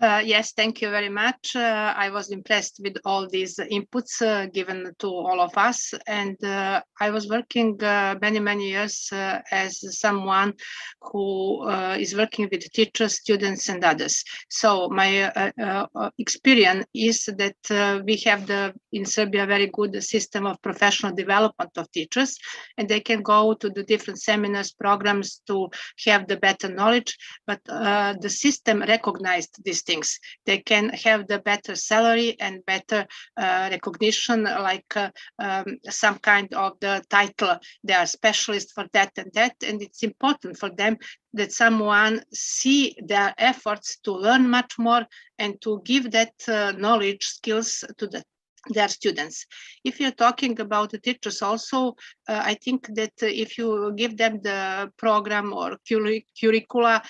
Yes, thank you very much. I was impressed with all these inputs given to all of us. And I was working many years as someone who is working with teachers, students, and others. So my experience is that we have in Serbia very good system of professional development of teachers, and they can go to the different seminars, programs to have the better knowledge. But the system recognized these things. They can have the better salary and better recognition, like some kind of the title. They are specialists for that and that, and it's important for them that someone see their efforts to learn much more and to give that knowledge, skills to their students. If you're talking about the teachers also, I think that if you give them the program or curricula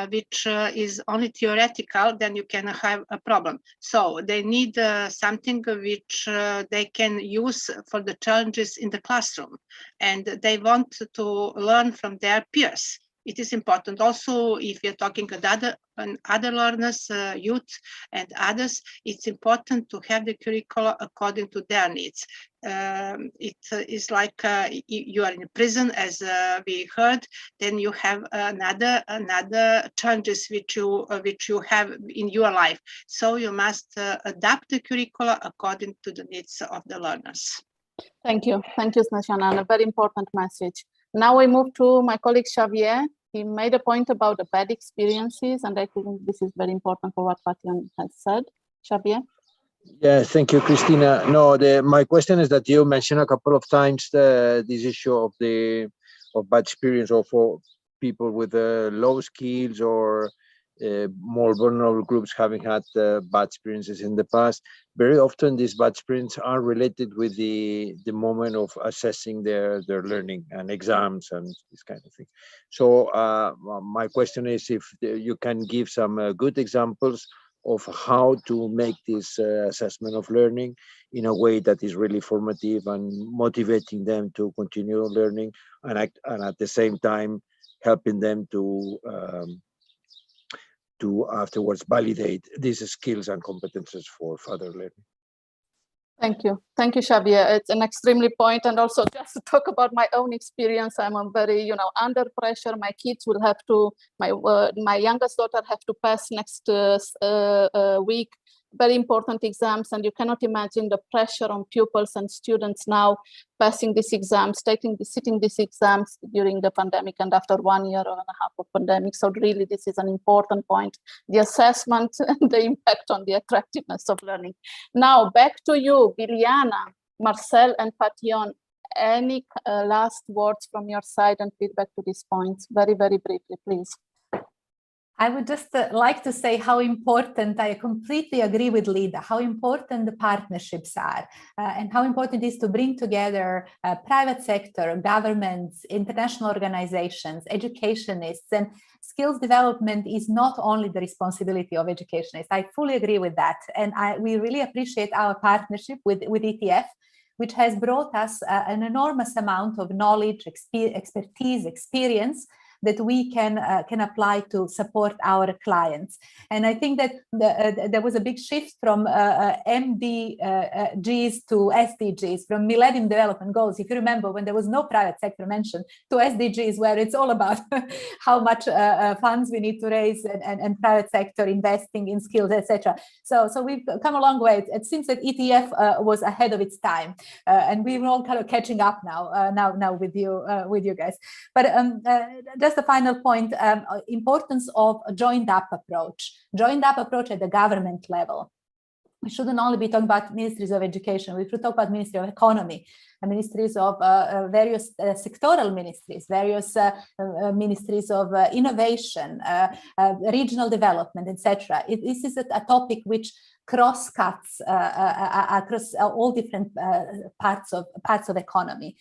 which is only theoretical, then you can have a problem. So they need something which they can use for the challenges in the classroom, and they want to learn from their peers. It is important also if you're talking about other learners, youth and others, it's important to have the curricula according to their needs. It is like you are in prison, as we heard, then you have another challenges which you have in your life. So you must adapt the curricula according to the needs of the learners. Thank you, Snežana, a very important message. Now we move to my colleague Xavier. He made a point about the bad experiences, and I think this is very important for what Fatjaan has said. Xavier? Yeah, thank you, Christina. No, my question is that you mentioned a couple of times this issue of bad experience, or for people with low skills or more vulnerable groups having had bad experiences in the past. Very often these bad experiences are related with the moment of assessing their learning and exams and this kind of thing. So my question is if you can give some good examples of how to make this assessment of learning in a way that is really formative and motivating them to continue learning, and at the same time helping them to afterwards validate these skills and competences for further learning. Thank you, Xavier. It's an extremely point, and also just to talk about my own experience, I'm very, under pressure. My kids will have to, my youngest daughter have to pass next week very important exams, and you cannot imagine the pressure on pupils and students now passing these exams, sitting these exams during the pandemic and after 1 year and a half of pandemic. So really, this is an important point, the assessment and the impact on the attractiveness of learning. Now, back to you, Biljana, Marcel, and Patyon. Any last words from your side and feedback to these points? Very, very briefly, please. I would just like to say how important, I completely agree with Lida, how important the partnerships are and how important it is to bring together private sector, governments, international organizations, educationists, and skills development is not only the responsibility of educationists. I fully agree with that. And we really appreciate our partnership with ETF, which has brought us an enormous amount of knowledge, expertise, experience that we can apply to support our clients. And I think that there was a big shift from MDGs to SDGs, from Millennium Development Goals, if you remember, when there was no private sector mentioned, to SDGs, where it's all about how much funds we need to raise and private sector investing in skills, etc. So we've come a long way. It seems that ETF was ahead of its time, and we're all kind of catching up now with you guys. But just the final point, importance of a joined up approach at the government level. We shouldn't only be talking about ministries of education. We should talk about Ministry of Economy, ministries of various sectoral ministries, various ministries of innovation, regional development, etc. This is a topic which cross-cuts across all different parts of economy,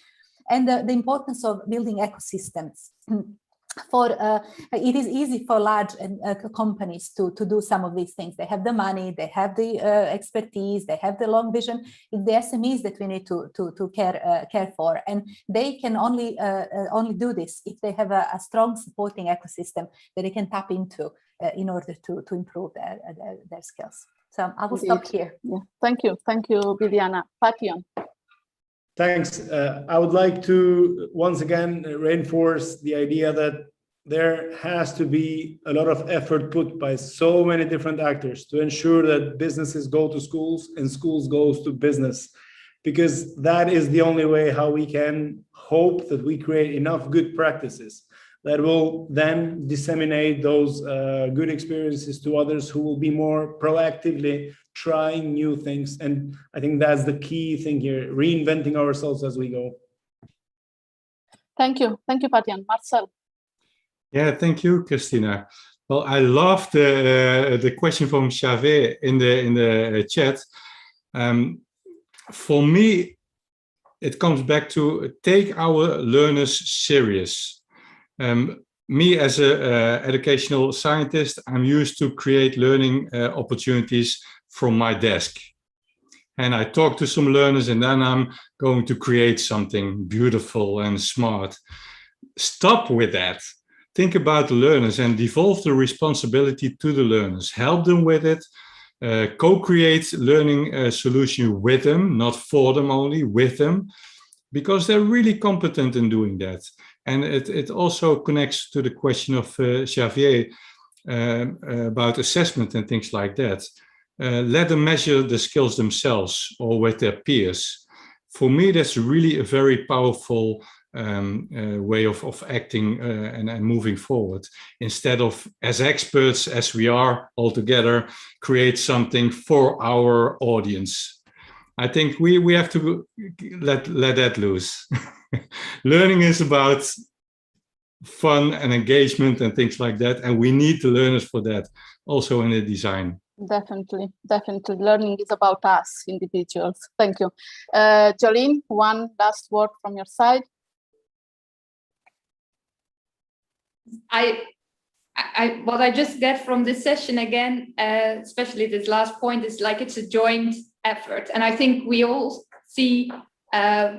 and the importance of building ecosystems. It is easy for large companies to do some of these things. They have the money, they have the expertise, they have the long vision. It's the SMEs that we need to care for, and they can only do this if they have a strong supporting ecosystem that they can tap into in order to improve their skills. So I will stop here. Yeah. Thank you, Biljana. Patyon. Thanks. I would like to once again reinforce the idea that there has to be a lot of effort put by so many different actors to ensure that businesses go to schools and schools goes to business, because that is the only way how we can hope that we create enough good practices that will then disseminate those good experiences to others who will be more proactively trying new things. And I think that's the key thing here, reinventing ourselves as we go. Thank you, Patyon. Marcel. Yeah, thank you, Christina. Well, I love the question from Xavier in the chat. For me, it comes back to take our learners serious. Me as an educational scientist, I'm used to create learning opportunities from my desk. And I talk to some learners and then I'm going to create something beautiful and smart. Stop with that. Think about the learners and devolve the responsibility to the learners. Help them with it. Co-create learning solution with them, not for them only, with them, because they're really competent in doing that. And it also connects to the question of Xavier about assessment and things like that. Let them measure the skills themselves or with their peers. For me, that's really a very powerful way of acting and moving forward. Instead of, as experts, as we are all together, create something for our audience. I think we have to let that loose. Learning is about fun and engagement and things like that, and we need the learners for that, also in the design. Definitely. Learning is about us, individuals. Thank you. Jolene, one last word from your side. What I just get from this session again, especially this last point, is like it's a joint effort. And I think we all see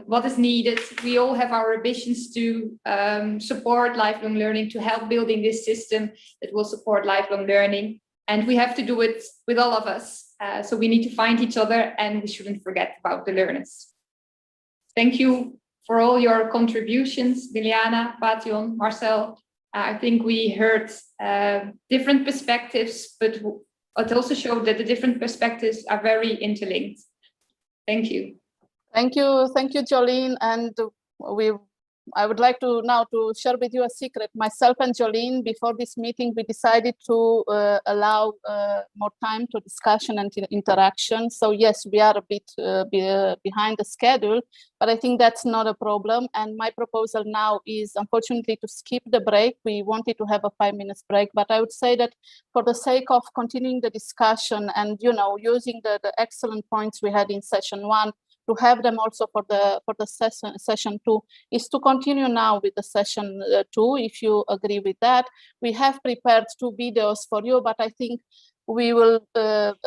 what is needed. We all have our ambitions to support lifelong learning, to help building this system that will support lifelong learning. And we have to do it with all of us. So we need to find each other, and we shouldn't forget about the learners. Thank you for all your contributions, Liliana, Pation, Marcel. I think we heard different perspectives, but it also showed that the different perspectives are very interlinked. Thank you. Thank you, Jolene. And I would like to now to share with you a secret. Myself and Jolene, before this meeting, we decided to allow more time to discussion and interaction. So yes, we are a bit behind the schedule, but I think that's not a problem. And my proposal now is, unfortunately, to skip the break. We wanted to have a 5 minutes break, but I would say that for the sake of continuing the discussion and, you know, using the excellent points we had in session 1, to have them also for the session 2, is to continue now with the session 2, if you agree with that. We have prepared 2 videos for you, but I think we will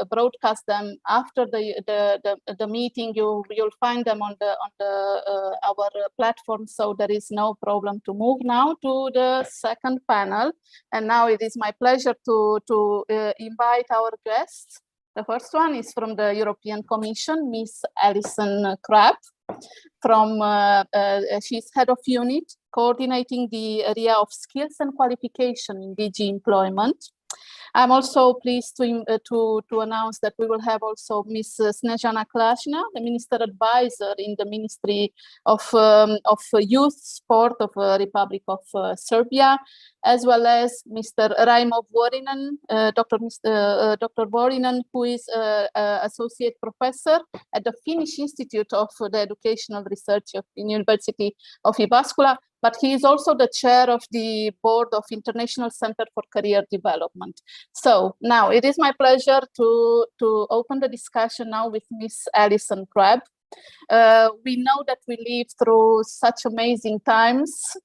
broadcast them after the meeting. You'll find them on our platform, so there is no problem to move now to the second panel. And now it is my pleasure to invite our guests. The first one is from the European Commission, Ms. Alison Crabb. She's head of unit coordinating the area of skills and qualification in DG employment. I'm also pleased to announce that we will have also Ms. Snezhana Klashna, the Minister Advisor in the Ministry of Youth Sport of Republic of Serbia, as well as Mr. Raimo Vorinen, Dr. Vorinen, who is Associate Professor at the Finnish Institute of the Educational Research of the University of Jyväskylä, but he is also the chair of the board of International Center for Career Development. So now it is my pleasure to open the discussion now with Ms. Alison Crabb. We know that we live through such amazing times,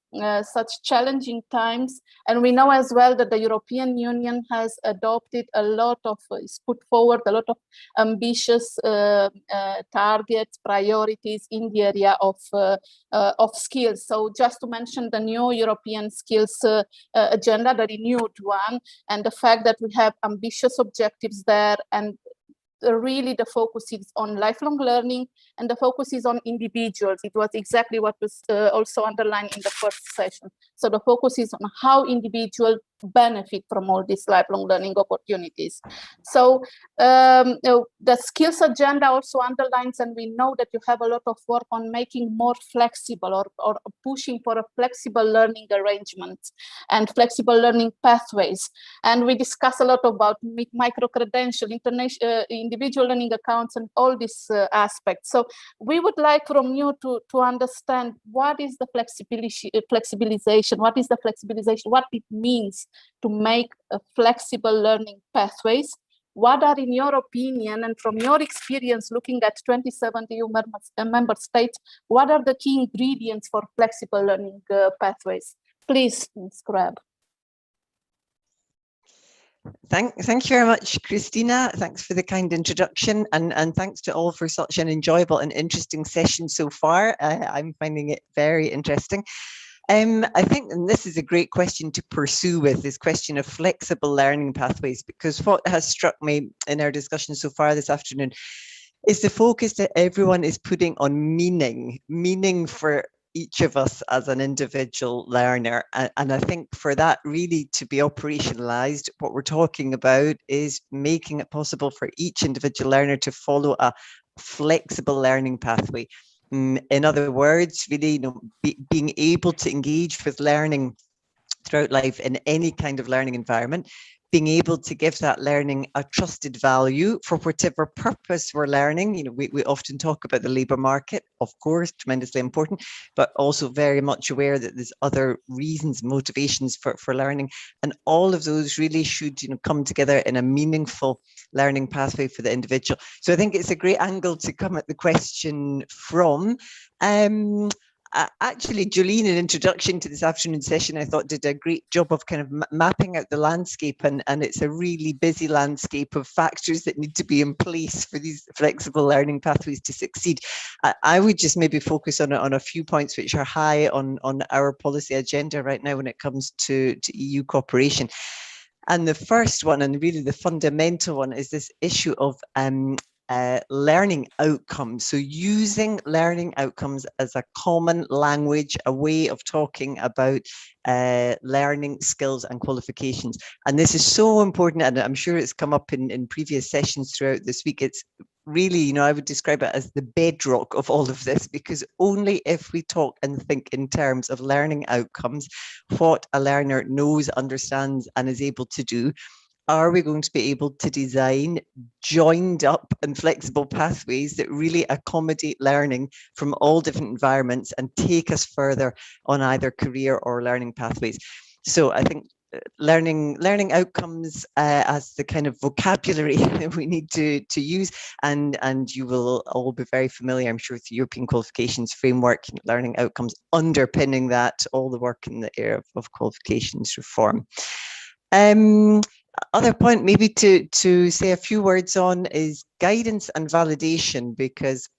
such challenging times, and we know as well that the European Union has adopted a lot of, put forward a lot of ambitious targets, priorities in the area of skills. So just to mention the new European skills agenda, the renewed one, and the fact that we have ambitious objectives there, and really the focus is on lifelong learning and the focus is on individuals. It was exactly what was also underlined in the first session. So the focus is on how individuals benefit from all these lifelong learning opportunities. So the skills agenda also underlines, and we know that you have a lot of work on making more flexible or pushing for a flexible learning arrangement and flexible learning pathways. And we discuss a lot about micro-credential, individual learning accounts, and all these aspects. So we would like from you to understand what is the flexibilization, what it means to make flexible learning pathways. What are, in your opinion, and from your experience looking at 27 EU member states, what are the key ingredients for flexible learning pathways? Please, Ms. Crabb. Thank you very much, Christina. Thanks for the kind introduction, and thanks to all for such an enjoyable and interesting session so far. I'm finding it very interesting. I think, and this is a great question to pursue with, this question of flexible learning pathways, because what has struck me in our discussion so far this afternoon is the focus that everyone is putting on meaning for each of us as an individual learner. And I think for that really to be operationalized, what we're talking about is making it possible for each individual learner to follow a flexible learning pathway. In other words, really, being able to engage with learning throughout life in any kind of learning environment, being able to give that learning a trusted value for whatever purpose we're learning. We often talk about the labour market, of course, tremendously important, but also very much aware that there's other reasons, motivations for learning. And all of those really should come together in a meaningful learning pathway for the individual. So I think it's a great angle to come at the question from. Actually, Jolene, in introduction to this afternoon session, I thought did a great job of kind of mapping out the landscape, and it's a really busy landscape of factors that need to be in place for these flexible learning pathways to succeed. I would just maybe focus on a few points which are high on our policy agenda right now when it comes to EU cooperation. And the first one, and really the fundamental one, is this issue of learning outcomes. So using learning outcomes as a common language, a way of talking about learning skills and qualifications. And this is so important, and I'm sure it's come up in previous sessions throughout this week. It's really, you know, I would describe it as the bedrock of all of this, because only if we talk and think in terms of learning outcomes, what a learner knows, understands, and is able to do, are we going to be able to design joined up and flexible pathways that really accommodate learning from all different environments and take us further on either career or learning pathways? So I think learning outcomes as the kind of vocabulary that we need to use, and you will all be very familiar, I'm sure, with the European Qualifications Framework, learning outcomes underpinning that, all the work in the area of qualifications reform. Other point maybe to say a few words on is guidance and validation, because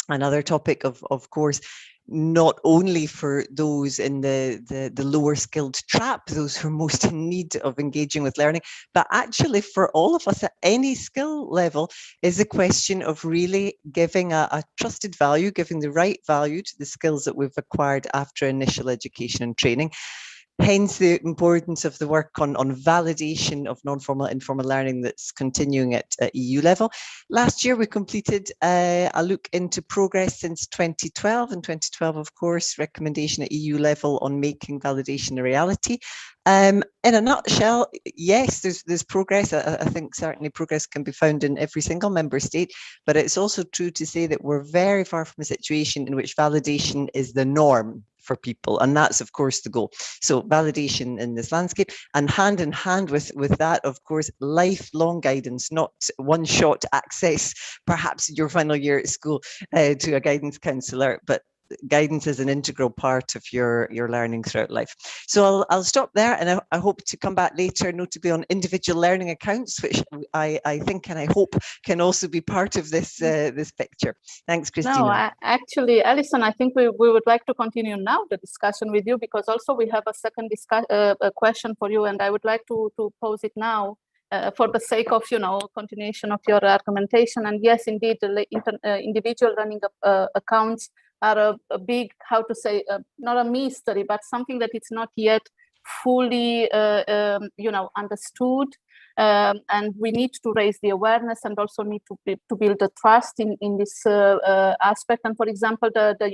another topic of course, not only for those in the lower skilled trap, those who are most in need of engaging with learning, but actually for all of us at any skill level, is a question of really giving a trusted value, giving the right value to the skills that we've acquired after initial education and training. Hence the importance of the work on validation of non-formal, informal learning that's continuing at EU level. Last year, we completed a look into progress since 2012. In 2012, of course, recommendation at EU level on making validation a reality. In a nutshell, yes, there's progress. I think certainly progress can be found in every single member state, but it's also true to say that we're very far from a situation in which validation is the norm for people, and that's of course the goal. So validation in this landscape, and hand in hand with that, of course, lifelong guidance, not one-shot access perhaps in your final year at school to a guidance counsellor, but guidance is an integral part of your learning throughout life. So I'll stop there, and I hope to come back later, notably on individual learning accounts, which I think and I hope can also be part of this this picture. Thanks, Christina. No, actually, Alison, I think we would like to continue now the discussion with you, because also we have a second question for you, and I would like to pose it now. For the sake of, you know, continuation of your argumentation. And yes, indeed, the individual learning accounts are a big, how to say, not a mystery, but something that it's not yet fully, you know, understood. And we need to raise the awareness, and also need to build the trust in this aspect. And for example, the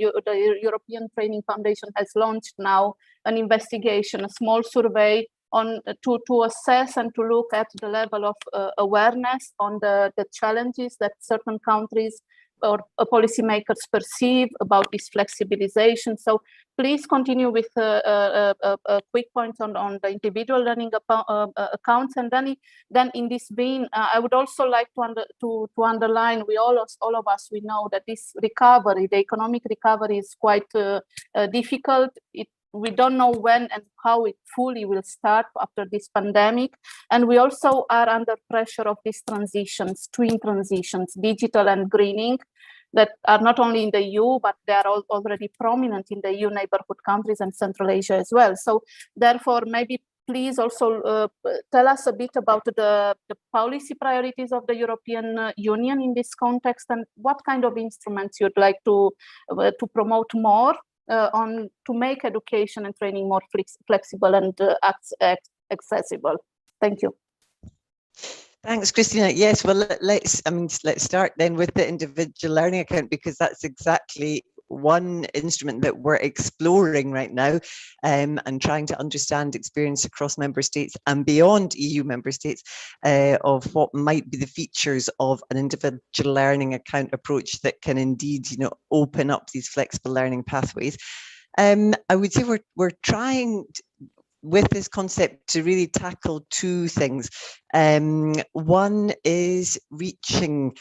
European Training Foundation has launched now an investigation, a small survey on to assess and to look at the level of awareness on the challenges that certain countries or policymakers perceive about this flexibilization. So please continue with quick points on the individual learning accounts. And then in this vein, I would also like to underline, all of us, we know that this recovery, the economic recovery, is quite difficult. We don't know when and how it fully will start after this pandemic. And we also are under pressure of these transitions, twin transitions, digital and greening, that are not only in the EU, but they are already prominent in the EU neighborhood countries and Central Asia as well. So therefore, maybe please also tell us a bit about the policy priorities of the European Union in this context, and what kind of instruments you'd like to promote more to make education and training more flexible and accessible. Thank you. Thanks, Christina. Yes, well, let's start then with the individual learning account, because that's exactly one instrument that we're exploring right now, and trying to understand experience across member states and beyond EU member states of what might be the features of an individual learning account approach that can indeed, you know, open up these flexible learning pathways. I would say we're trying with this concept to really tackle two things. One is reaching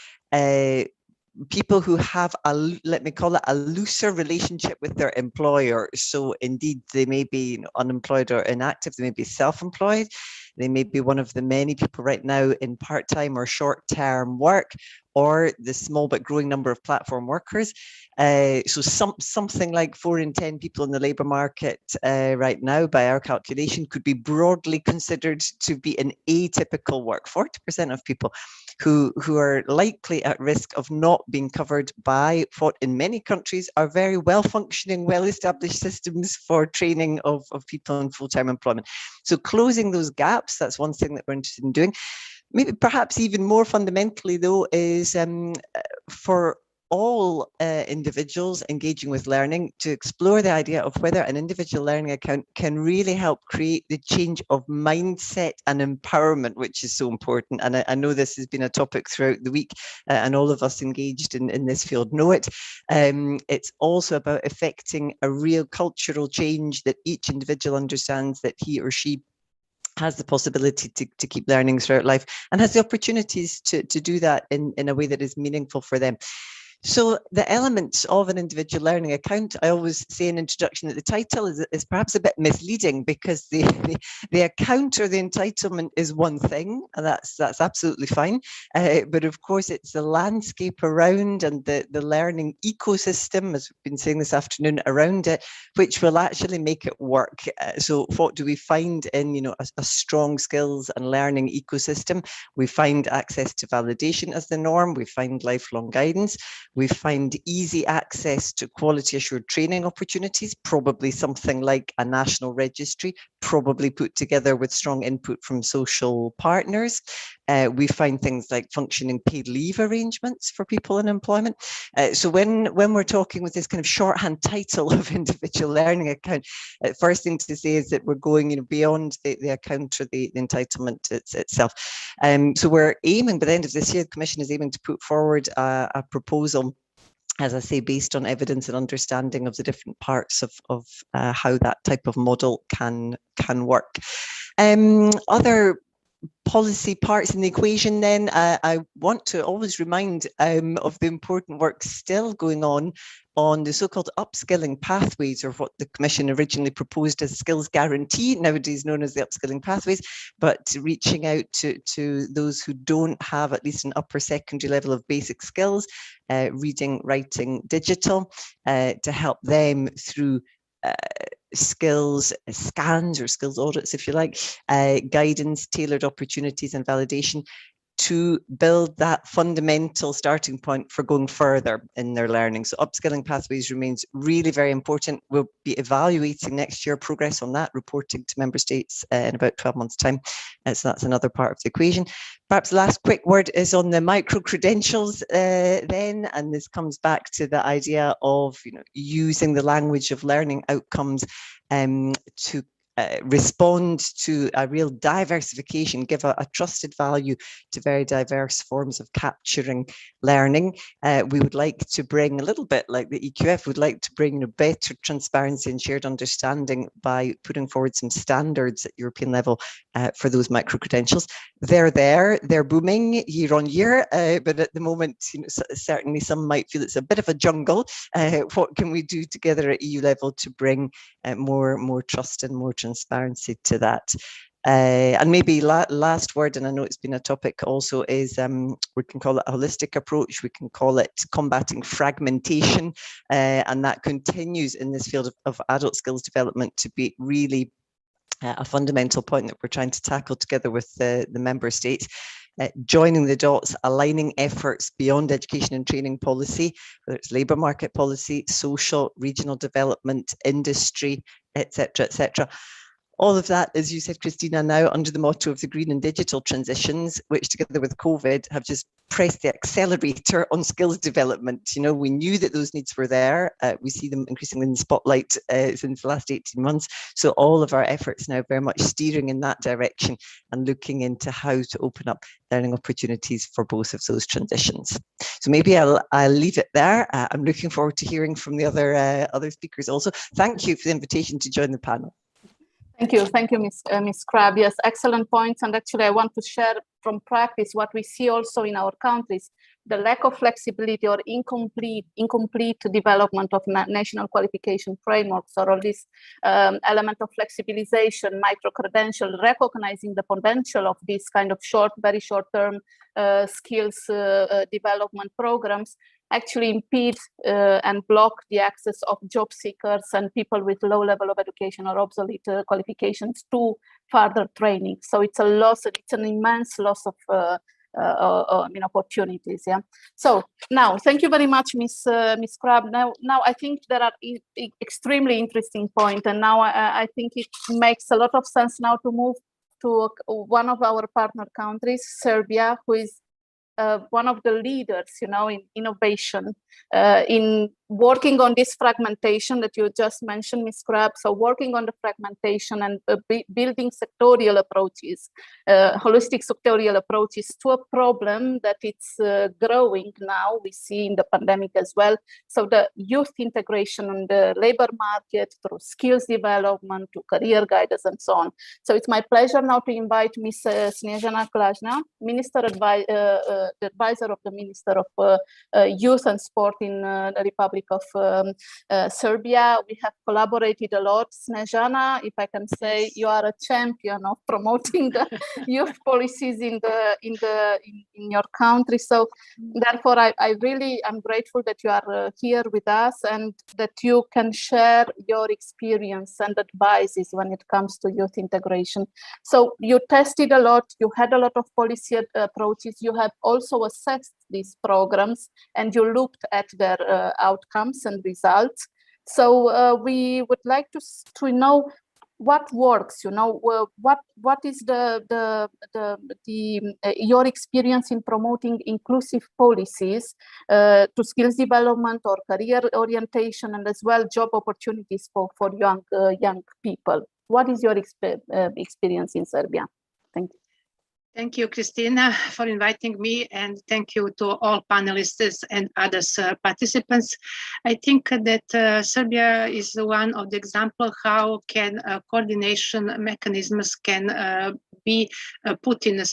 people who have let me call it a looser relationship with their employer. So indeed, they may be unemployed or inactive, they may be self-employed, they may be one of the many people right now in part-time or short-term work, or the small but growing number of platform workers. So something like 4 in 10 people in the labour market right now, by our calculation, could be broadly considered to be an atypical work. 40% of people who are likely at risk of not being covered by what in many countries are very well-functioning, well-established systems for training of people in full-time employment. So closing those gaps, that's one thing that we're interested in doing. Maybe perhaps even more fundamentally, though, is for all individuals engaging with learning to explore the idea of whether an individual learning account can really help create the change of mindset and empowerment, which is so important. And I know this has been a topic throughout the week, and all of us engaged in this field know it. It's also about effecting a real cultural change that each individual understands that he or she has the possibility to keep learning throughout life and has the opportunities to do that in a way that is meaningful for them. So the elements of an individual learning account, I always say in introduction that the title is perhaps a bit misleading, because the account or the entitlement is one thing, and that's absolutely fine. But of course, it's the landscape around and the learning ecosystem, as we've been saying this afternoon, around it, which will actually make it work. So what do we find in a strong skills and learning ecosystem? We find access to validation as the norm. We find lifelong guidance. We find easy access to quality assured training opportunities, probably something like a national registry, probably put together with strong input from social partners. We find things like functioning paid leave arrangements for people in employment. So when we're talking with this kind of shorthand title of individual learning account, first thing to say is that we're going beyond the account or the entitlement itself. So we're aiming, by the end of this year, the Commission is aiming to put forward a proposal, as I say, based on evidence and understanding of the different parts of how that type of model can work. Other policy parts in the equation then, I want to always remind of the important work still going on the so-called upskilling pathways, or what the Commission originally proposed as skills guarantee, nowadays known as the upskilling pathways, but reaching out to those who don't have at least an upper secondary level of basic skills, reading, writing, digital, to help them through skills scans or skills audits, if you like, guidance, tailored opportunities and validation, to build that fundamental starting point for going further in their learning. So upskilling pathways remains really very important. We'll be evaluating next year progress on that, reporting to member states in about 12 months' time. So that's another part of the equation. Perhaps the last quick word is on the micro-credentials then, and this comes back to the idea of using the language of learning outcomes to respond to a real diversification, give a trusted value to very diverse forms of capturing learning. We would like to bring, a little bit like the EQF, would like to bring better transparency and shared understanding by putting forward some standards at European level for those micro-credentials. They're booming year on year, but at the moment, certainly some might feel it's a bit of a jungle. What can we do together at EU level to bring more trust and more transparency to that? And maybe last word, and I know it's been a topic also, is we can call it a holistic approach, we can call it combating fragmentation, and that continues in this field of adult skills development to be really a fundamental point that we're trying to tackle together with the member states. Joining the dots, aligning efforts beyond education and training policy, whether it's labour market policy, social, regional development, industry, etc., etc. All of that, as you said, Christina, now under the motto of the green and digital transitions, which together with COVID have just pressed the accelerator on skills development. We knew that those needs were there. We see them increasingly in the spotlight since the last 18 months. So all of our efforts now very much steering in that direction and looking into how to open up learning opportunities for both of those transitions. So maybe I'll leave it there. I'm looking forward to hearing from the other speakers also. Thank you for the invitation to join the panel. Thank you, Ms. Crabb. Yes, excellent points. And actually, I want to share from practice what we see also in our countries. the lack of flexibility or incomplete development of national qualification frameworks, or all this element of flexibilization, micro-credential, recognizing the potential of these kind of very short-term skills development programs, actually impede and block the access of job seekers and people with low level of education or obsolete qualifications to further training. So it's a loss, it's an immense loss of opportunities. Yeah. So now, thank you very much, Ms. Crabb. Now I think there are extremely interesting points, and now I think it makes a lot of sense now to move to one of our partner countries, Serbia, who is one of the leaders, in innovation, in working on this fragmentation that you just mentioned, Ms. Crabb. So working on the fragmentation and building sectorial approaches, holistic sectorial approaches to a problem that it's growing now. We see in the pandemic as well. So the youth integration on the labor market through skills development to career guidance and so on. So it's my pleasure now to invite Ms. Snježana Klažna, the advisor of the Minister of Youth and Sport in the Republic of Serbia. We have collaborated a lot. Snježana, if I can say, you are a champion of promoting the youth policies in your country. So therefore, I really am grateful that you are here with us and that you can share your experience and advices when it comes to youth integration. So you tested a lot, you had a lot of policy approaches, you have also assessed these programs and you looked at their outcomes and results. So we would like to know what works, what is your experience in promoting inclusive policies to skills development or career orientation, and as well job opportunities for young people. What is your experience in Serbia? Thank you. Thank you, Christina, for inviting me, and thank you to all panelists and other participants. I think that Serbia is one of the examples how can coordination mechanisms can be put in a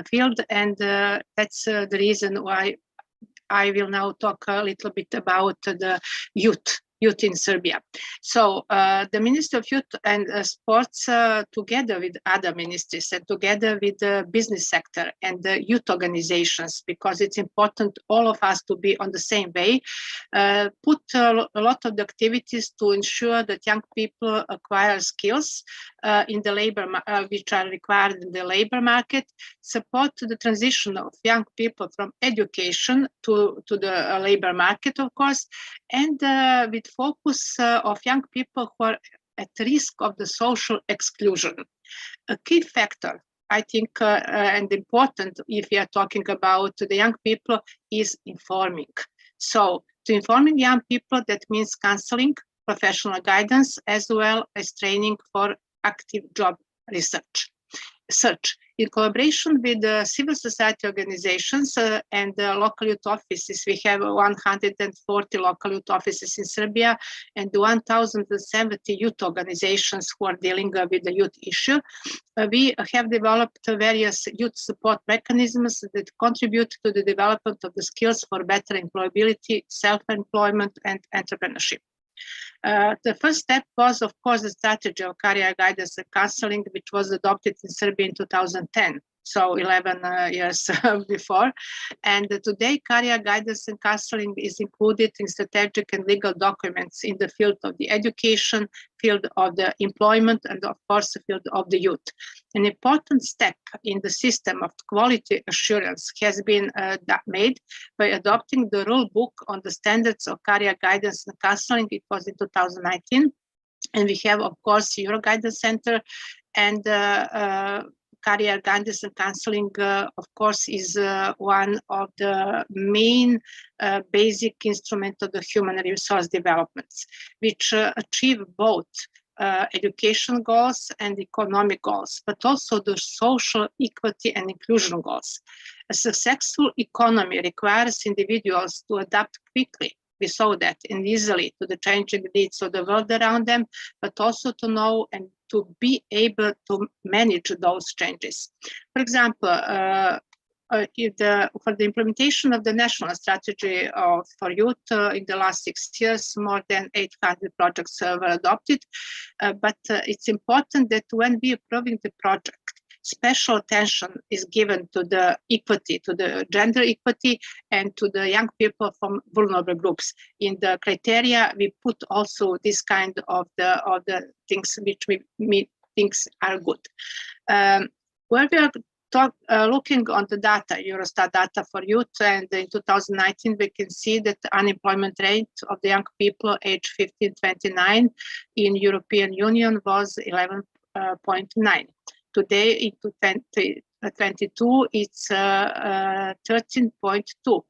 field, and that's the reason why I will now talk a little bit about the youth in Serbia. So the Ministry of Youth and Sports, together with other ministries and together with the business sector and the youth organizations, because it's important all of us to be on the same way, put a lot of the activities to ensure that young people acquire skills in the labor, which are required in the labor market, support the transition of young people from education to the labor market, of course, and with focus of young people who are at risk of the social exclusion. A key factor, I think, and important if we are talking about the young people, is informing. So to informing young people, that means counseling, professional guidance, as well as training for active job research. In collaboration with the civil society organizations and the local youth offices, we have 140 local youth offices in Serbia and 1,070 youth organizations who are dealing with the youth issue. We have developed various youth support mechanisms that contribute to the development of the skills for better employability, self-employment, and entrepreneurship. The first step was, of course, the strategy of career guidance and counseling, which was adopted in Serbia in 2010, so 11 years before. And today, career guidance and counseling is included in strategic and legal documents in the field of the education, field of the employment, and of course, the field of the youth. An important step in the system of quality assurance has been made by adopting the rule book on the standards of career guidance and counseling. It was in 2019. And we have, of course, Euro Guidance Center, and career guidance and counseling, of course, is one of the main basic instruments of the human resource developments, which achieve both education goals and economic goals, but also the social equity and inclusion goals. A successful economy requires individuals to adapt quickly. We saw that, and easily, to the changing needs of the world around them, but also to know and to be able to manage those changes. For example, for the implementation of the national strategy for youth in the last 6 years, more than 800 projects were adopted. But it's important that when we approving the project, special attention is given to the equity, to the gender equity, and to the young people from vulnerable groups. In the criteria, we put also this kind of the things which we think are good. Where we are looking on the data, Eurostat data for youth, and in 2019 we can see that the unemployment rate of the young people aged 15-29 in European Union was 11.9. Today, in 2022, it's 13.2,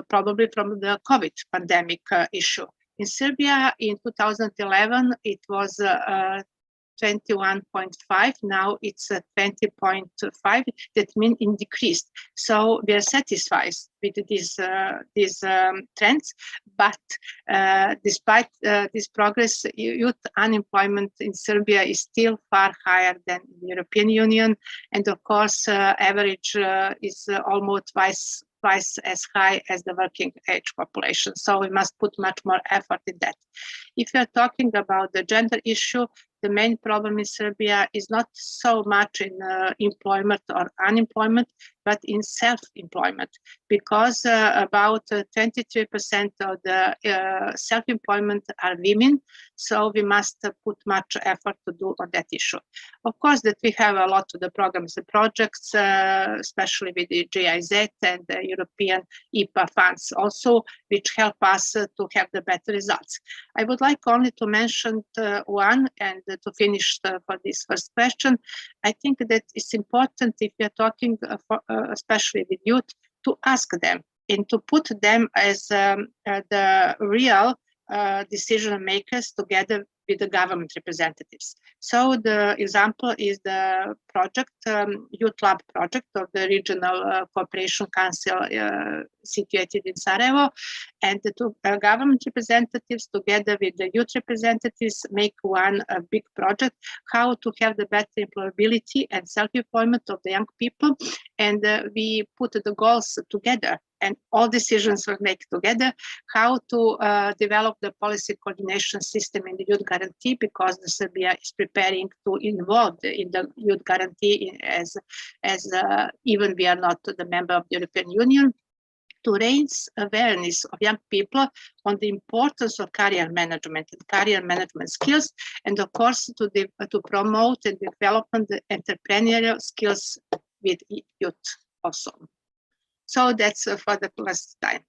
probably from the COVID pandemic issue. In Serbia, in 2011, it was 21.5. Now it's 20.5. That means it decreased. So we are satisfied with these trends. But despite this progress, youth unemployment in Serbia is still far higher than the European Union, and of course, average is almost twice as high as the working age population. So we must put much more effort in that. If you're talking about the gender issue, the main problem in Serbia is not so much in employment or unemployment, but in self-employment, because about 23% of the self-employment are women. So we must put much effort to do on that issue. Of course, that we have a lot of the programs and projects, especially with the GIZ and the European IPA funds also, which help us to have the better results. I would like only to mention one, and to finish for this first question. I think that it's important, if we are talking especially with youth, to ask them and to put them as the real decision makers together with the government representatives. So the example is the project, Youth Lab project of the Regional Cooperation Council situated in Sarajevo, and the two government representatives together with the youth representatives make one big project, how to have the better employability and self-employment of the young people. And we put the goals together, and all decisions were made together, how to develop the policy coordination system in the youth guarantee, because the Serbia is preparing to involve in the youth guarantee as even we are not the member of the European Union, to raise awareness of young people on the importance of career management and career management skills, and of course to promote and develop the entrepreneurial skills with youth also. So that's for the last time.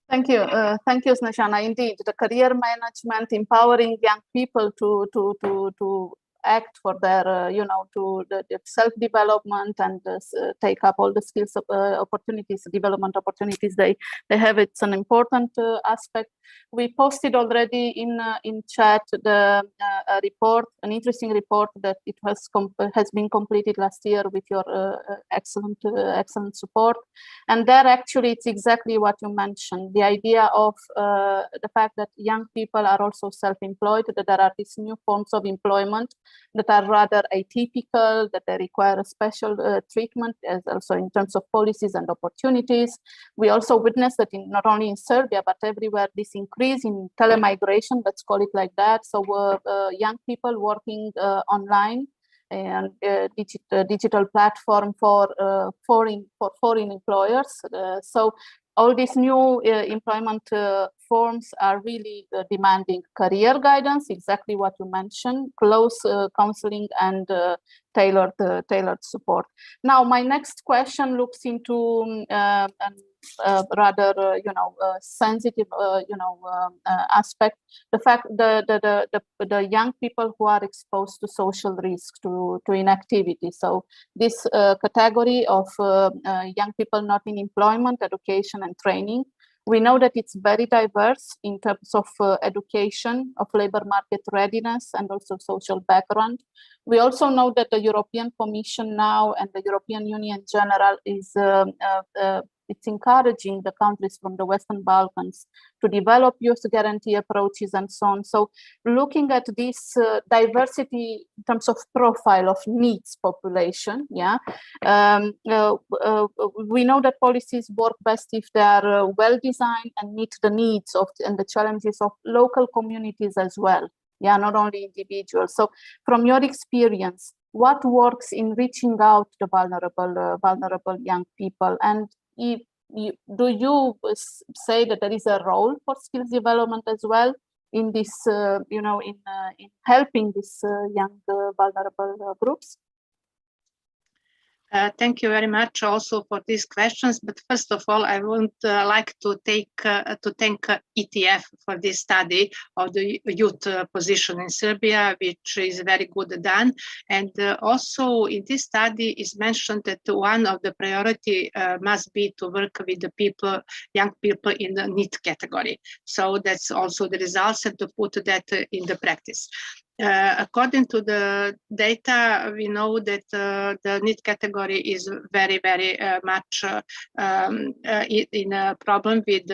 Thank you, Snezhana. Indeed, the career management, empowering young people to act for their, to the self-development and take up all the skills opportunities, development opportunities they have. It's an important aspect. We posted already in chat the report, an interesting report that it has been completed last year with your excellent support. And there actually it's exactly what you mentioned, the idea of the fact that young people are also self-employed, that there are these new forms of employment that are rather atypical, that they require a special treatment, as also in terms of policies and opportunities. We also witness that not only in Serbia, but everywhere, this increase in telemigration, let's call it like that. So young people working online and digital platform for foreign employers. So all these new employment forms are really demanding career guidance, exactly what you mentioned, close counseling and tailored support. Now, my next question looks into rather, sensitive, aspect. The fact the young people who are exposed to social risk, to inactivity. So this category of young people not in employment, education, and training. We know that it's very diverse in terms of education, of labor market readiness, and also social background. We also know that the European Commission now and the European Union in general is It's encouraging the countries from the Western Balkans to develop youth guarantee approaches and so on. So looking at this diversity in terms of profile of needs population, yeah, we know that policies work best if they are well designed and meet the needs of and the challenges of local communities as well. Yeah, not only individuals. So from your experience, what works in reaching out to vulnerable young people? And do you say that there is a role for skills development as well in this, in helping these young vulnerable groups? Thank you very much also for these questions. But first of all, I would like to thank ETF for this study of the youth position in Serbia, which is very good done. And also in this study is mentioned that one of the priority must be to work with the people, young people in the need category. So that's also the results and to put that in the practice. According to the data, we know that the need category is very, very much in a problem with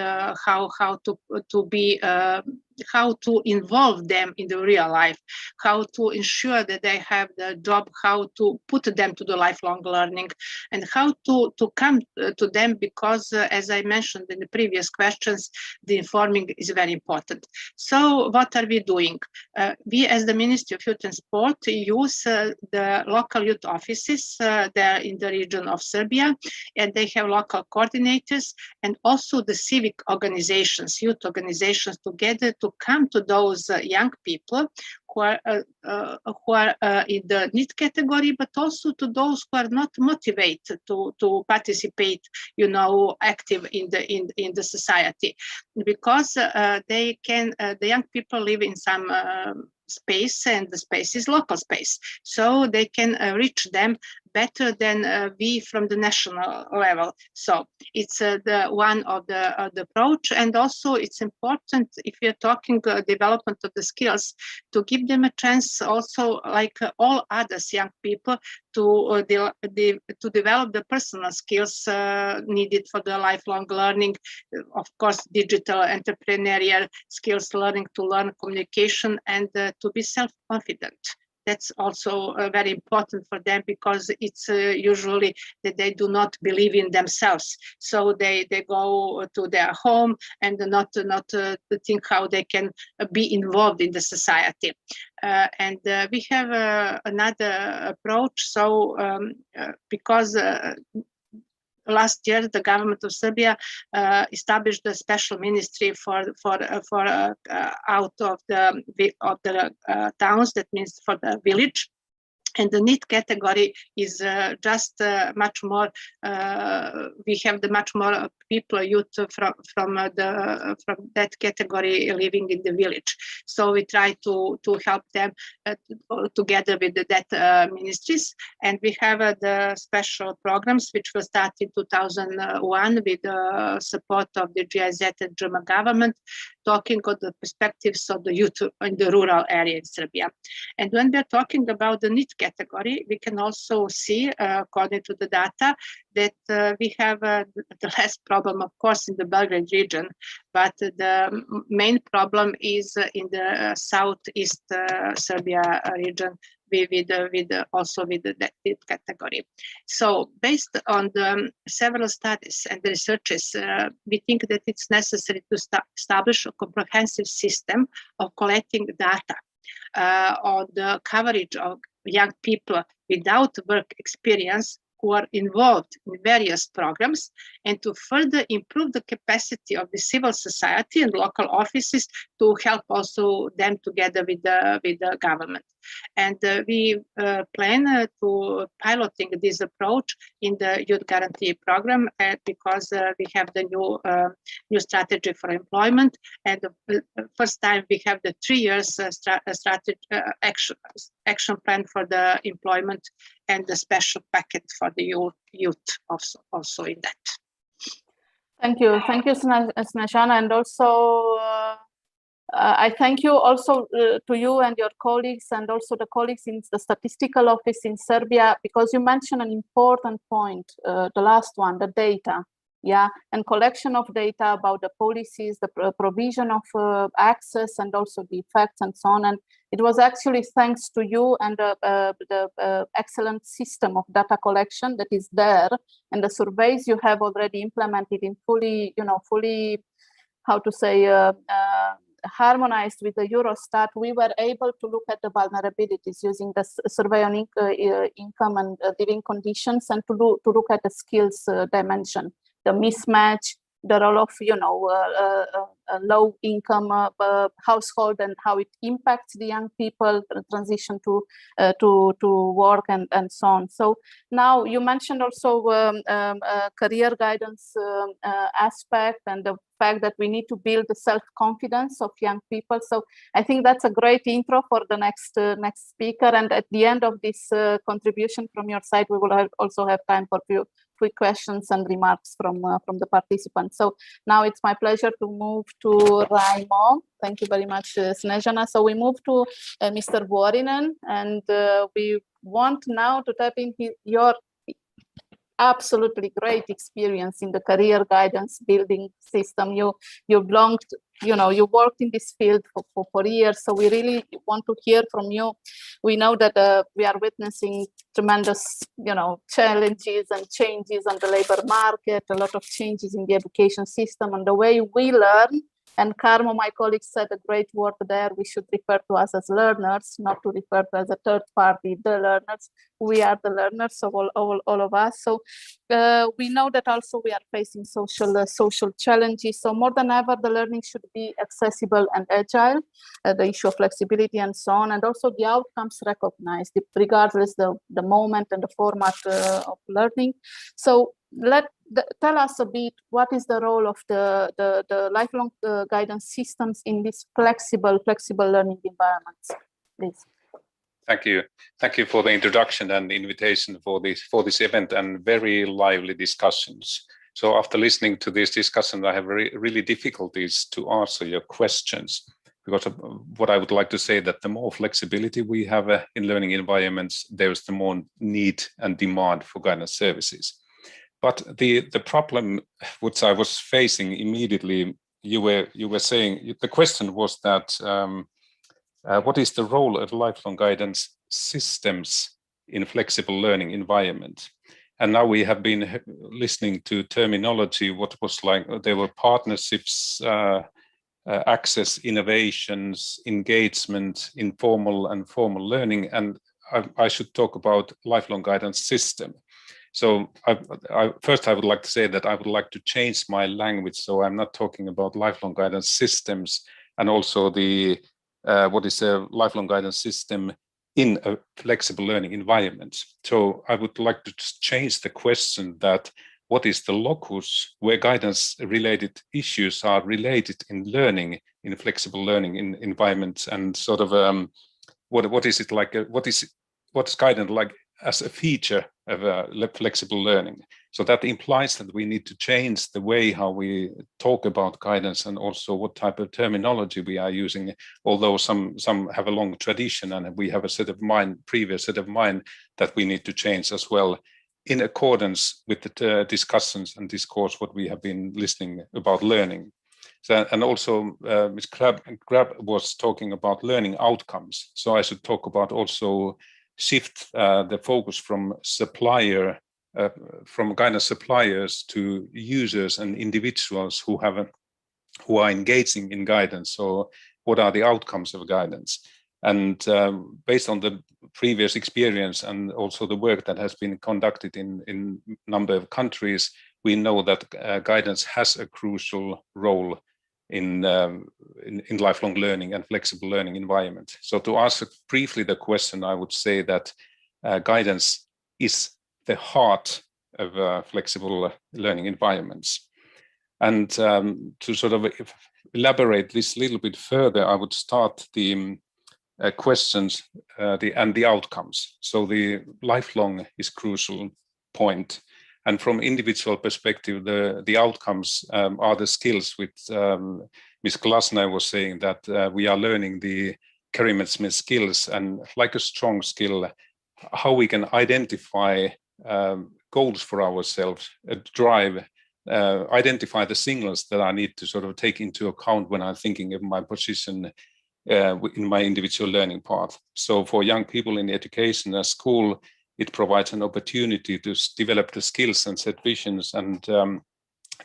how to involve them in the real life, how to ensure that they have the job, how to put them to the lifelong learning, and how to come to them, because as I mentioned in the previous questions, the informing is very important. So what are we doing? We as the Ministry of Youth and Sport use the local youth offices there in the region of Serbia, and they have local coordinators and also the civic organizations, youth organizations together to come to those young people who are in the need category, but also to those who are not motivated to participate, active in the society, because the young people live in some space, and the space is local space, so they can reach them better than we from the national level. So it's the one of the approach, and also it's important if you're talking development of the skills to give them a chance, also like all others young people, to develop the personal skills needed for the lifelong learning. Of course, digital entrepreneurial skills, learning to learn communication, and to be self-confident. That's also very important for them, because it's usually that they do not believe in themselves. So they go to their home and not think how they can be involved in the society. And we have another approach. So because last year, the government of Serbia established a special ministry for out of the towns. That means for the village. And the need category is just much more. We have the much more people, youth from that category living in the village. So we try to help them together with that ministries. And we have the special programs which were started in 2001 with the support of the GIZ and German government, talking of the perspectives of the youth in the rural area in Serbia. And when we're talking about the need category, we can also see, according to the data, that we have the less problem, of course, in the Belgrade region, but the main problem is in the southeast Serbia region, also with that category. So based on the several studies and the researches, we think that it's necessary to establish a comprehensive system of collecting data on the coverage of young people without work experience who are involved in various programs, and to further improve the capacity of the civil society and local offices to help also them together with the government. And we plan to piloting this approach in the Youth Guarantee Program because we have the new strategy for employment, and the first time we have the 3 years strategy action plan for the employment, and the special packet for the youth also in that. Thank you, Snezhana, and also I thank you also to you and your colleagues, and also the colleagues in the statistical office in Serbia, because you mentioned an important point, the last one, the data. Yeah, and collection of data about the policies, the provision of access, and also the effects and so on. And it was actually thanks to you and the excellent system of data collection that is there, and the surveys you have already implemented in fully, how to say, harmonized with the Eurostat. We were able to look at the vulnerabilities using the survey on income and living conditions, and to look at the skills dimension, the mismatch, the role of a low income household and how it impacts the young people, the transition to work and so on. So now you mentioned also career guidance aspect and the fact that we need to build the self-confidence of young people. So I think that's a great intro for the next speaker. And at the end of this contribution from your side, we will also have time for few quick questions and remarks from the participants. So now it's my pleasure to move to Raimo. Thank you very much, Snezhana. So we move to Mr. Vuorinen, and we want now to tap into your absolutely great experience in the career guidance building system. You belonged, you worked in this field for years, so we really want to hear from you. We know that we are witnessing tremendous, challenges and changes on the labor market, a lot of changes in the education system and the way we learn. And Carmo, my colleague, said a great word there. We should refer to us as learners, not to refer to as a third party, the learners. We are the learners, so all of us. So we know that also we are facing social challenges. So more than ever, the learning should be accessible and agile, the issue of flexibility and so on, and also the outcomes recognized, regardless the moment and the format of learning. So tell us a bit, what is the role of the lifelong guidance systems in these flexible learning environments, please? Thank you. Thank you for the introduction and invitation for this event and very lively discussions. So after listening to this discussion, I have really difficulties to answer your questions, because of what I would like to say, that the more flexibility we have in learning environments, there's the more need and demand for guidance services. But the problem which I was facing immediately, you were saying, the question was that what is the role of lifelong guidance systems in flexible learning environment? And now we have been listening to terminology, what was like, there were partnerships, access, innovations, engagement, informal and formal learning, and I should talk about lifelong guidance system. So first I would like to say that I would like to change my language, so I'm not talking about lifelong guidance systems, and also the what is a lifelong guidance system in a flexible learning environment. So I would like to change the question that what is the locus where guidance related issues are related in learning, in flexible learning environments, and sort of what is it like, what's guidance like as a feature of flexible learning. So that implies that we need to change the way how we talk about guidance, and also what type of terminology we are using, although some have a long tradition and we have a previous set of mind that we need to change as well, in accordance with the discussions and discourse what we have been listening about learning. So, and also Ms. Grab was talking about learning outcomes. So I should talk about also shift the focus from from guidance suppliers to users and individuals who are engaging in guidance. So what are the outcomes of guidance? And based on the previous experience and also the work that has been conducted in a number of countries, we know that guidance has a crucial role in lifelong learning and flexible learning environment. So to answer briefly the question, I would say that guidance is the heart of flexible learning environments. And to sort of elaborate this a little bit further, I would start the questions and the outcomes. So the lifelong is crucial point. And from individual perspective, the outcomes are the skills which Ms. Glasner was saying, that we are learning the career management skills, and like a strong skill, how we can identify goals for ourselves, drive identify the signals that I need to sort of take into account when I'm thinking of my position in my individual learning path. So for young people in education and school, it provides an opportunity to develop the skills and set visions and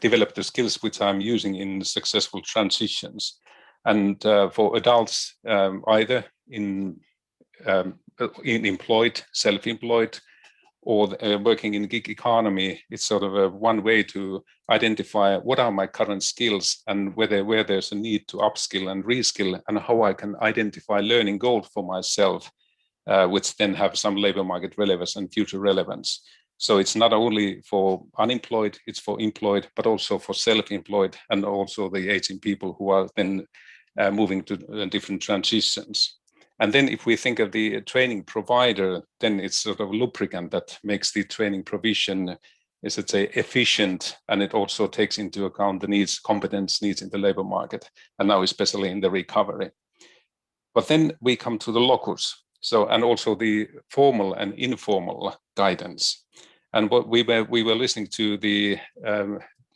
develop the skills which I'm using in successful transitions. And for adults, either in employed, self-employed, or working in gig economy, it's sort of one way to identify what are my current skills and where there's a need to upskill and reskill, and how I can identify learning goals for myself, which then have some labor market relevance and future relevance. So it's not only for unemployed, it's for employed, but also for self-employed, and also the aging people who are then moving to different transitions. And then if we think of the training provider, then it's sort of lubricant that makes the training provision, is let's say, efficient, and it also takes into account the needs, competence needs in the labor market, and now especially in the recovery. But then we come to the locus, so, and also the formal and informal guidance. And what we were listening to the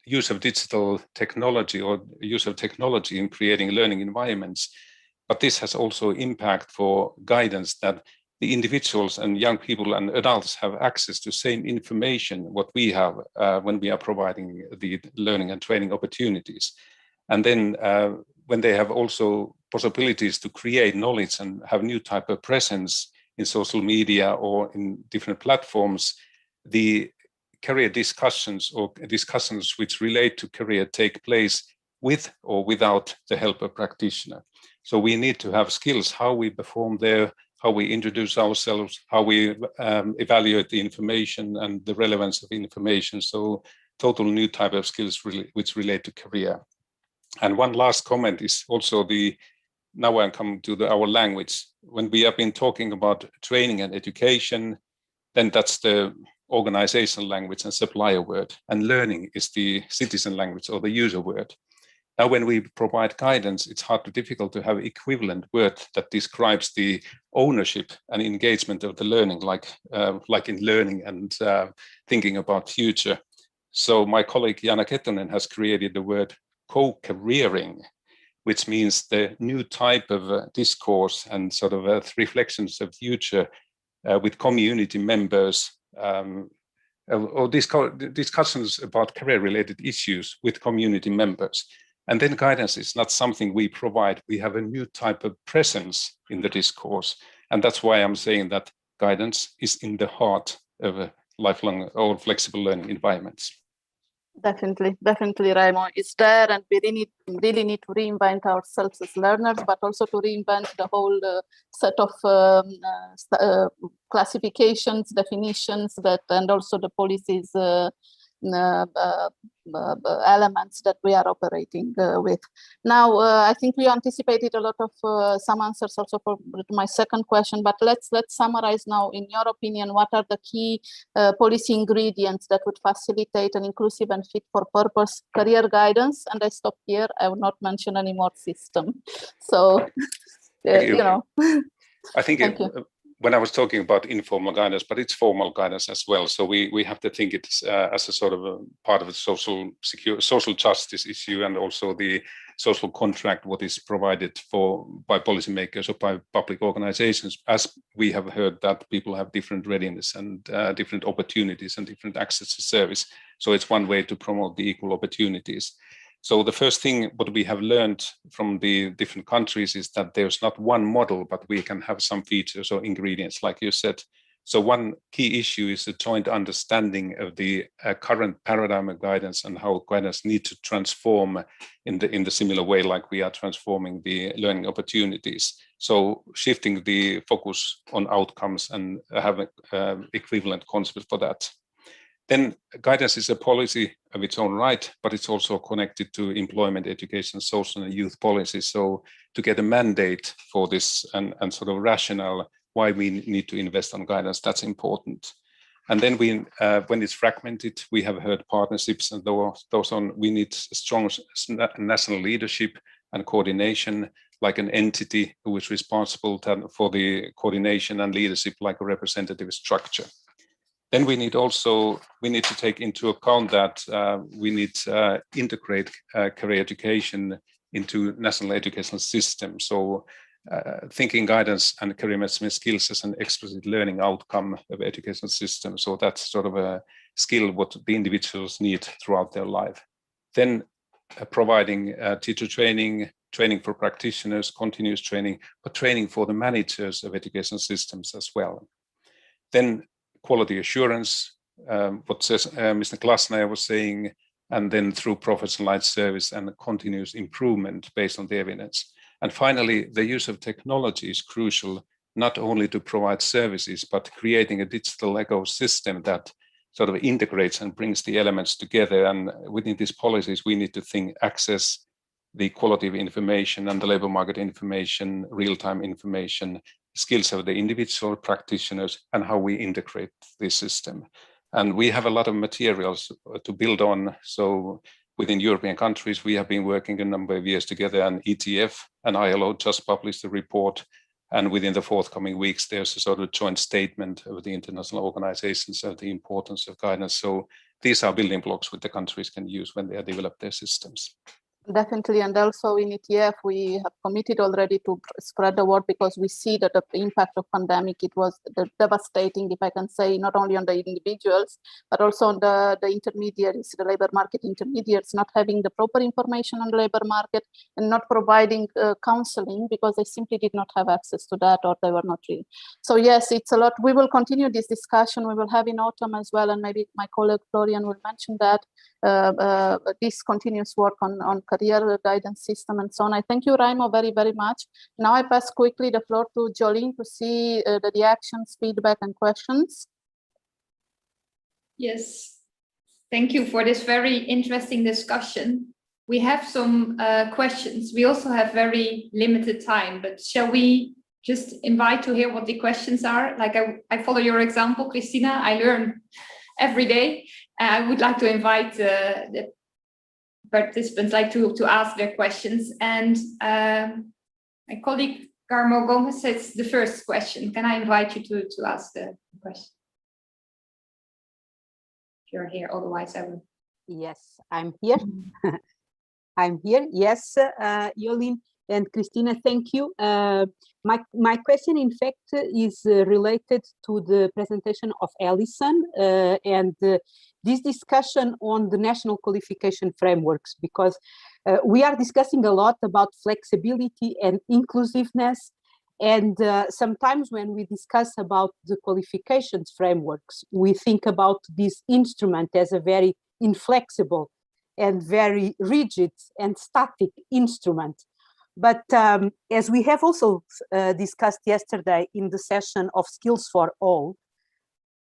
use of digital technology, or use of technology in creating learning environments. But this has also impact for guidance, that the individuals and young people and adults have access to same information what we have when we are providing the learning and training opportunities. And then when they have also possibilities to create knowledge and have new type of presence in social media or in different platforms, the career discussions or discussions which relate to career take place with or without the help of practitioner. So we need to have skills, how we perform there, how we introduce ourselves, how we evaluate the information and the relevance of information. So total new type of skills which relate to career. And one last comment is also now I'm coming to our language. When we have been talking about training and education, then that's the organizational language and supplier word, and learning is the citizen language or the user word. Now, when we provide guidance, it's hard to difficult to have equivalent word that describes the ownership and engagement of the learning, like in learning and thinking about future. So my colleague Jana Kettunen has created the word co-careering, which means the new type of discourse and sort of reflections of future with community members, or discussions about career-related issues with community members. And then guidance is not something we provide. We have a new type of presence in the discourse. And that's why I'm saying that guidance is in the heart of lifelong or flexible learning environments. Definitely, Raimo. It's there, and we really need to reinvent ourselves as learners, but also to reinvent the whole set of classifications, definitions, and also the policies elements that we are operating with. Now, I think we anticipated a lot of some answers also for my second question, but let's summarize now. In your opinion, what are the key policy ingredients that would facilitate an inclusive and fit for purpose career guidance? And I stop here. I will not mention any more system. So, you know. I think when I was talking about informal guidance, but it's formal guidance as well. So we have to think it as a sort of a part of the social justice issue, and also the social contract, what is provided by policymakers or by public organizations, as we have heard that people have different readiness and different opportunities and different access to service. So it's one way to promote the equal opportunities. So the first thing what we have learned from the different countries is that there's not one model, but we can have some features or ingredients, like you said. So one key issue is the joint understanding of the current paradigm of guidance and how guidance needs to transform in the similar way like we are transforming the learning opportunities. So shifting the focus on outcomes and having equivalent concepts for that. Then guidance is a policy of its own right, but it's also connected to employment, education, social and youth policy. So to get a mandate for this and sort of rationale why we need to invest on guidance, that's important. And then when it's fragmented, we have heard partnerships and those on, we need strong national leadership and coordination, like an entity who is responsible for the coordination and leadership, like a representative structure. Then we need to take into account that we need to integrate career education into national educational system. So thinking guidance and career management skills as an explicit learning outcome of educational system. So that's sort of a skill what the individuals need throughout their life. Then providing teacher training for practitioners, continuous training, but training for the managers of educational systems as well. Then quality assurance, what Mr. Klasner was saying, and then through professionalized service and continuous improvement based on the evidence. And finally, the use of technology is crucial, not only to provide services, but creating a digital ecosystem that sort of integrates and brings the elements together. And within these policies, we need to think access, the quality of information and the labor market information, real-time information, skills of the individual practitioners, and how we integrate this system. And we have a lot of materials to build on. So within European countries, we have been working a number of years together, and ETF and ILO just published a report. And within the forthcoming weeks, there's a sort of joint statement of the international organizations of the importance of guidance. So these are building blocks which the countries can use when they develop their systems. Definitely, and also in ETF, we have committed already to spread the word, because we see that the impact of pandemic, it was devastating, if I can say, not only on the individuals, but also on the intermediaries, the labor market intermediaries, not having the proper information on the labor market and not providing counseling because they simply did not have access to that, or they were not really. So yes, it's a lot. We will continue this discussion. We will have in autumn as well, and maybe my colleague Florian will mention that. This continuous work on career guidance system and so on. I thank you, Raimo, very, very much. Now I pass quickly the floor to Jolene to see the reactions, feedback, and questions. Yes, thank you for this very interesting discussion. We have some questions. We also have very limited time, but shall we just invite to hear what the questions are? Like I follow your example, Christina. I learn every day. I would like to invite the participants to ask their questions. And my colleague Carmo Gomez says the first question. Can I invite you to ask the question? If you're here, otherwise I will. Yes, I'm here. I'm here. Yes, Jolien and Christina, thank you. My question, in fact, is related to the presentation of Alison and this discussion on the national qualification frameworks, because we are discussing a lot about flexibility and inclusiveness. And sometimes when we discuss about the qualifications frameworks, we think about this instrument as a very inflexible and very rigid and static instrument. But as we have also discussed yesterday in the session of Skills for All,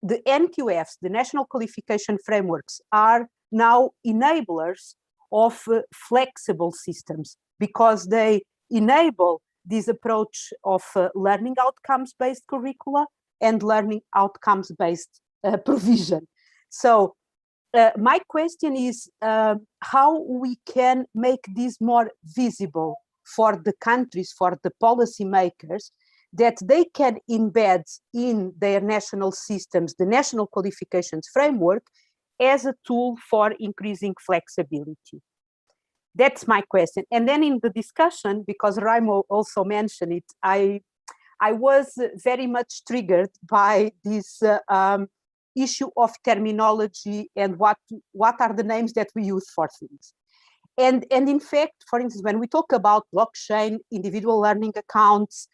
the NQFs, the National Qualification Frameworks, are now enablers of flexible systems, because they enable this approach of learning outcomes-based curricula and learning outcomes-based provision. So my question is how we can make this more visible for the countries, for the policymakers, that they can embed in their national systems the national qualifications framework as a tool for increasing flexibility. That's my question. And then in the discussion, because Raimo also mentioned it, I was very much triggered by this issue of terminology and what are the names that we use for things. And in fact, for instance, when we talk about blockchain, individual learning accounts,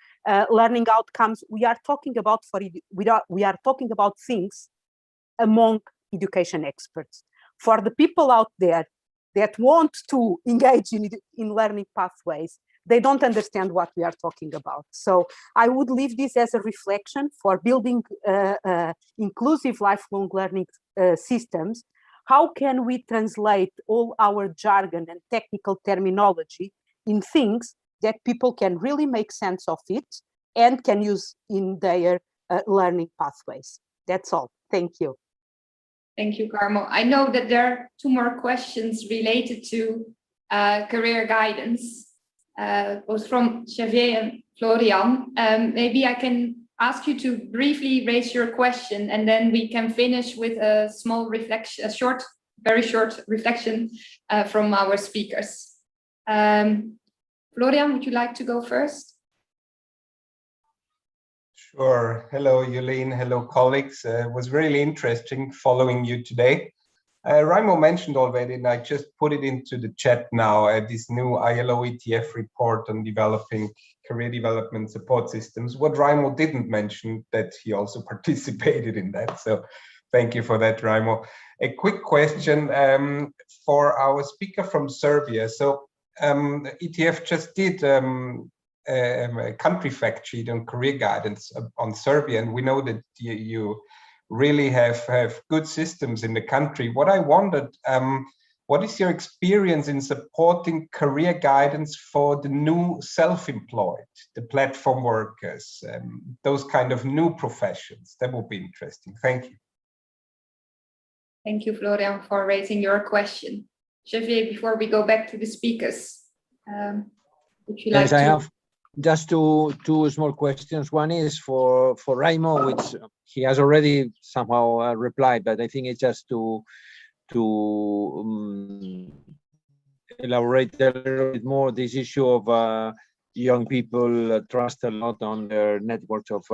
learning outcomes, we are talking about things among education experts. For the people out there that want to engage in learning pathways, they don't understand what we are talking about. So I would leave this as a reflection for building inclusive lifelong learning systems. How can we translate all our jargon and technical terminology in things that people can really make sense of it and can use in their learning pathways? That's all. Thank you. Thank you, Carmo. I know that there are two more questions related to career guidance, both from Xavier and Florian. Maybe I can ask you to briefly raise your question, and then we can finish with a small reflection, a short, very short reflection from our speakers. Florian, would you like to go first? Sure. Hello, Jolien. Hello, colleagues. It was really interesting following you today. Raimo mentioned already, and I just put it into the chat now, this new ILO ETF report on developing career development support systems. What Raimo didn't mention, that he also participated in that. So thank you for that, Raimo. A quick question for our speaker from Serbia. So ETF just did a country fact sheet on career guidance on Serbia, and we know that you really have good systems in the country. What I wondered, what is your experience in supporting career guidance for the new self-employed, the platform workers, those kind of new professions? That would be interesting. Thank you. Thank you, Florian, for raising your question. Xavier, before we go back to the speakers, would you like yes, to... I have just two small questions. One is for Raimo, which he has already somehow replied, but I think it's just to elaborate a little bit more this issue of young people trust a lot on their networks of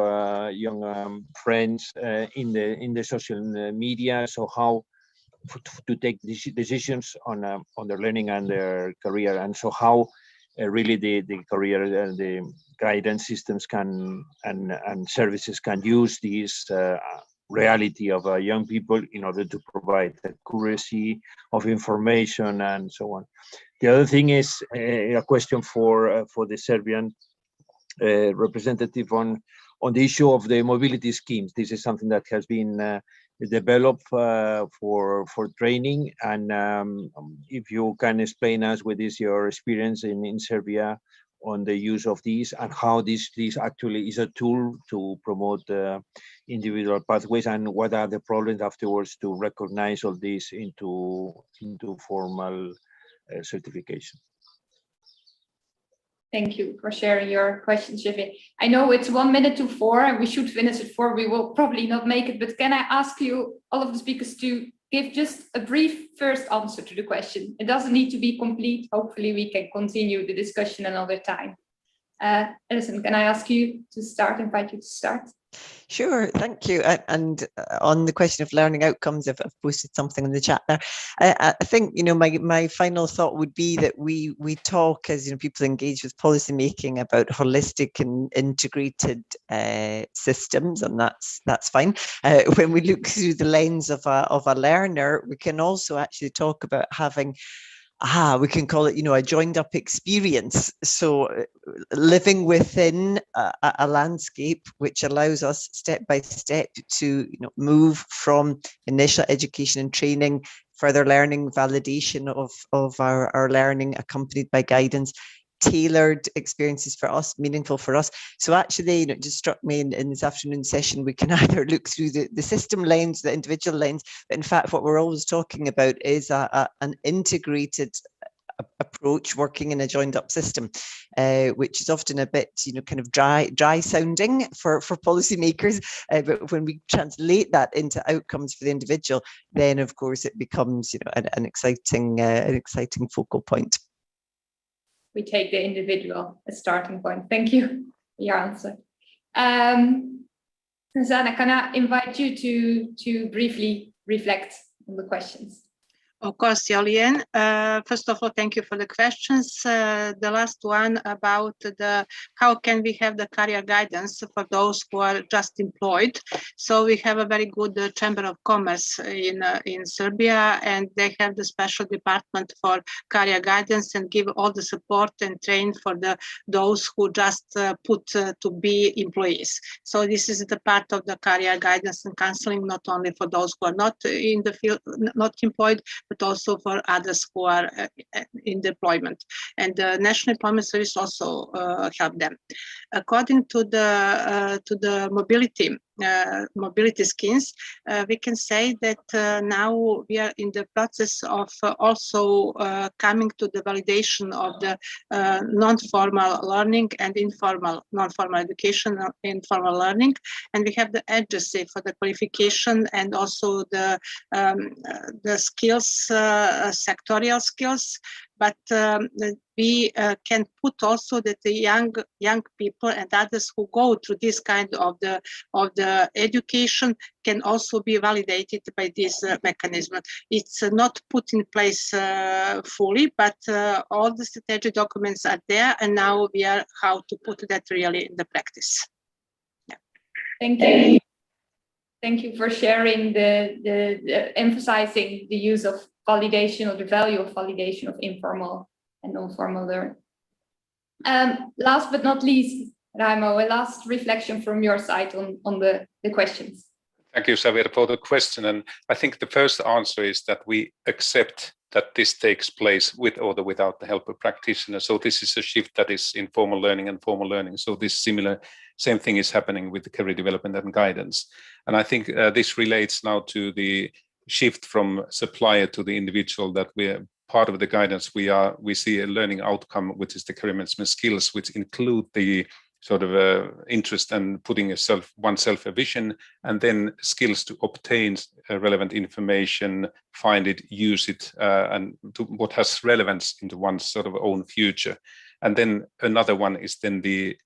young friends in the social media. So how to take decisions on their learning and their career, and so how really the career and the guidance systems can and services can use this reality of young people in order to provide accuracy of information and so on. The other thing is a question for the Serbian representative on the issue of the mobility schemes. This is something that has been developed for training, and if you can explain us what is your experience in Serbia on the use of these, and how this actually is a tool to promote individual pathways, and what are the problems afterwards to recognize all this into formal certification. Thank you for sharing your questions, Xavier. I know it's 1 minute to 4, and we should finish at 4. We will probably not make it, but can I ask you, all of the speakers, to give just a brief first answer to the question? It doesn't need to be complete. Hopefully we can continue the discussion another time. Alison, can I ask you to start, invite you to start? Sure, thank you. And on the question of learning outcomes, I've posted something in the chat there. I think, you know, my final thought would be that we talk, as you know, people engage with policy making, about holistic and integrated systems, and that's fine. When we look through the lens of a learner, we can also actually talk about having we can call it, you know, a joined up experience. So living within a landscape which allows us step by step to, you know, move from initial education and training, further learning, validation of our learning, accompanied by guidance, tailored experiences for us, meaningful for us. So actually, you know, it just struck me in this afternoon session, we can either look through the system lens, the individual lens, but in fact, what we're always talking about is an integrated approach working in a joined up system, which is often a bit, you know, kind of dry sounding for policymakers. But when we translate that into outcomes for the individual, then of course it becomes, you know, an exciting focal point. We take the individual as starting point. Thank you for your answer. Susanna, can I invite you to briefly reflect on the questions? Of course, Jolien. First of all, thank you for the questions. The last one about how can we have the career guidance for those who are just employed. So we have a very good Chamber of Commerce in Serbia, and they have the special department for career guidance and give all the support and train for those who just put to be employees. So this is the part of the career guidance and counseling, not only for those who are not in the field, not employed, but also for others who are in deployment. And the National Employment Service also help them. According to the mobility, mobility schemes, we can say that now we are in the process of also coming to the validation of the non-formal learning and non-formal education, informal learning, and we have the agency for the qualification and also the skills, sectorial skills. But we can put also that the young people and others who go through this kind of the education can also be validated by this mechanism. It's not put in place fully, but all the strategy documents are there, and now we are how to put that really in the practice. Yeah. Thank you. Thank you for sharing the emphasizing the use of validation, or the value of validation of informal and non-formal learning. Last but not least, Raimo, a last reflection from your side on the questions. Thank you, Xavier, for the question. And I think the first answer is that we accept that this takes place with or without the help of practitioners. So this is a shift that is in formal learning and formal learning. So this same thing is happening with the career development and guidance. And I think this relates now to the shift from supplier to the individual, that we are part of the guidance. We see a learning outcome, which is the career management skills, which include the sort of interest and putting oneself a vision, and then skills to obtain relevant information, find it, use it, and to what has relevance into one's sort of own future. And then another one is then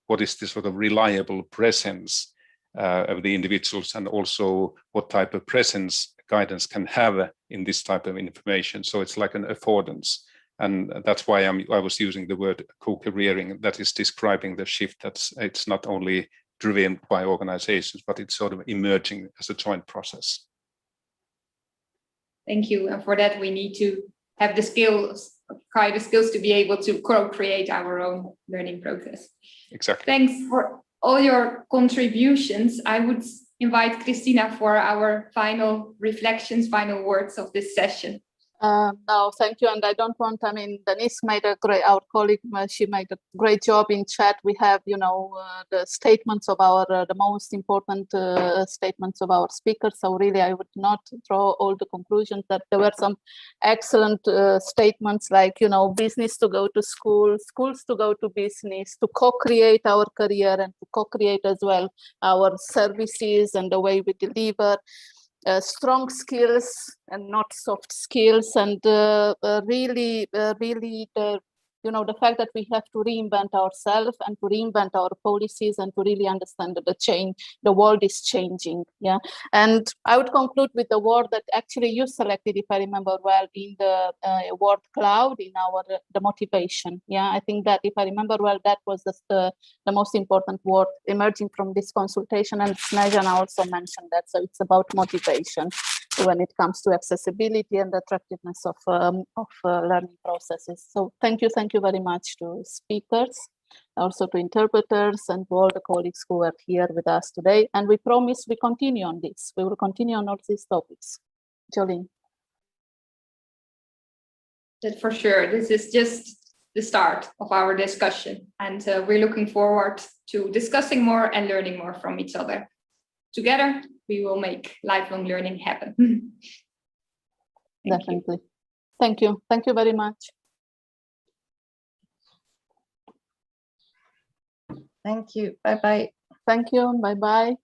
what is the sort of reliable presence of the individuals, and also what type of presence guidance can have in this type of information. So it's like an affordance. And that's why I was using the word co-careering. That is describing the shift. It's not only driven by organizations, but it's sort of emerging as a joint process. Thank you. And for that, we need to have the skills, acquire the skills to be able to co-create our own learning process. Exactly. Thanks for all your contributions. I would invite Christina for our final reflections, final words of this session. No, thank you. And I don't want, Denise made our colleague, she made a great job in chat. We have, the statements of the most important statements of our speakers. So really, I would not draw all the conclusions. That there were some excellent statements like, business to go to school, schools to go to business, to co-create our career and to co-create as well our services and the way we deliver. Strong skills and not soft skills, and really the fact that we have to reinvent ourselves and to reinvent our policies and to really understand that the world is changing. Yeah, and I would conclude with the word that actually you selected, if I remember well, in the word cloud in the motivation. Yeah, I think that if I remember well, that was the most important word emerging from this consultation, and Snežana also mentioned that. So it's about motivation when it comes to accessibility and attractiveness of learning processes. So thank you very much to speakers, also to interpreters, and to all the colleagues who are here with us today. And we promise we continue on this. We will continue on all these topics. Jolene. That for sure. This is just the start of our discussion, and we're looking forward to discussing more and learning more from each other. Together, we will make lifelong learning happen. Definitely. Thank you. Thank you very much. Thank you. Bye-bye. Thank you. Bye-bye.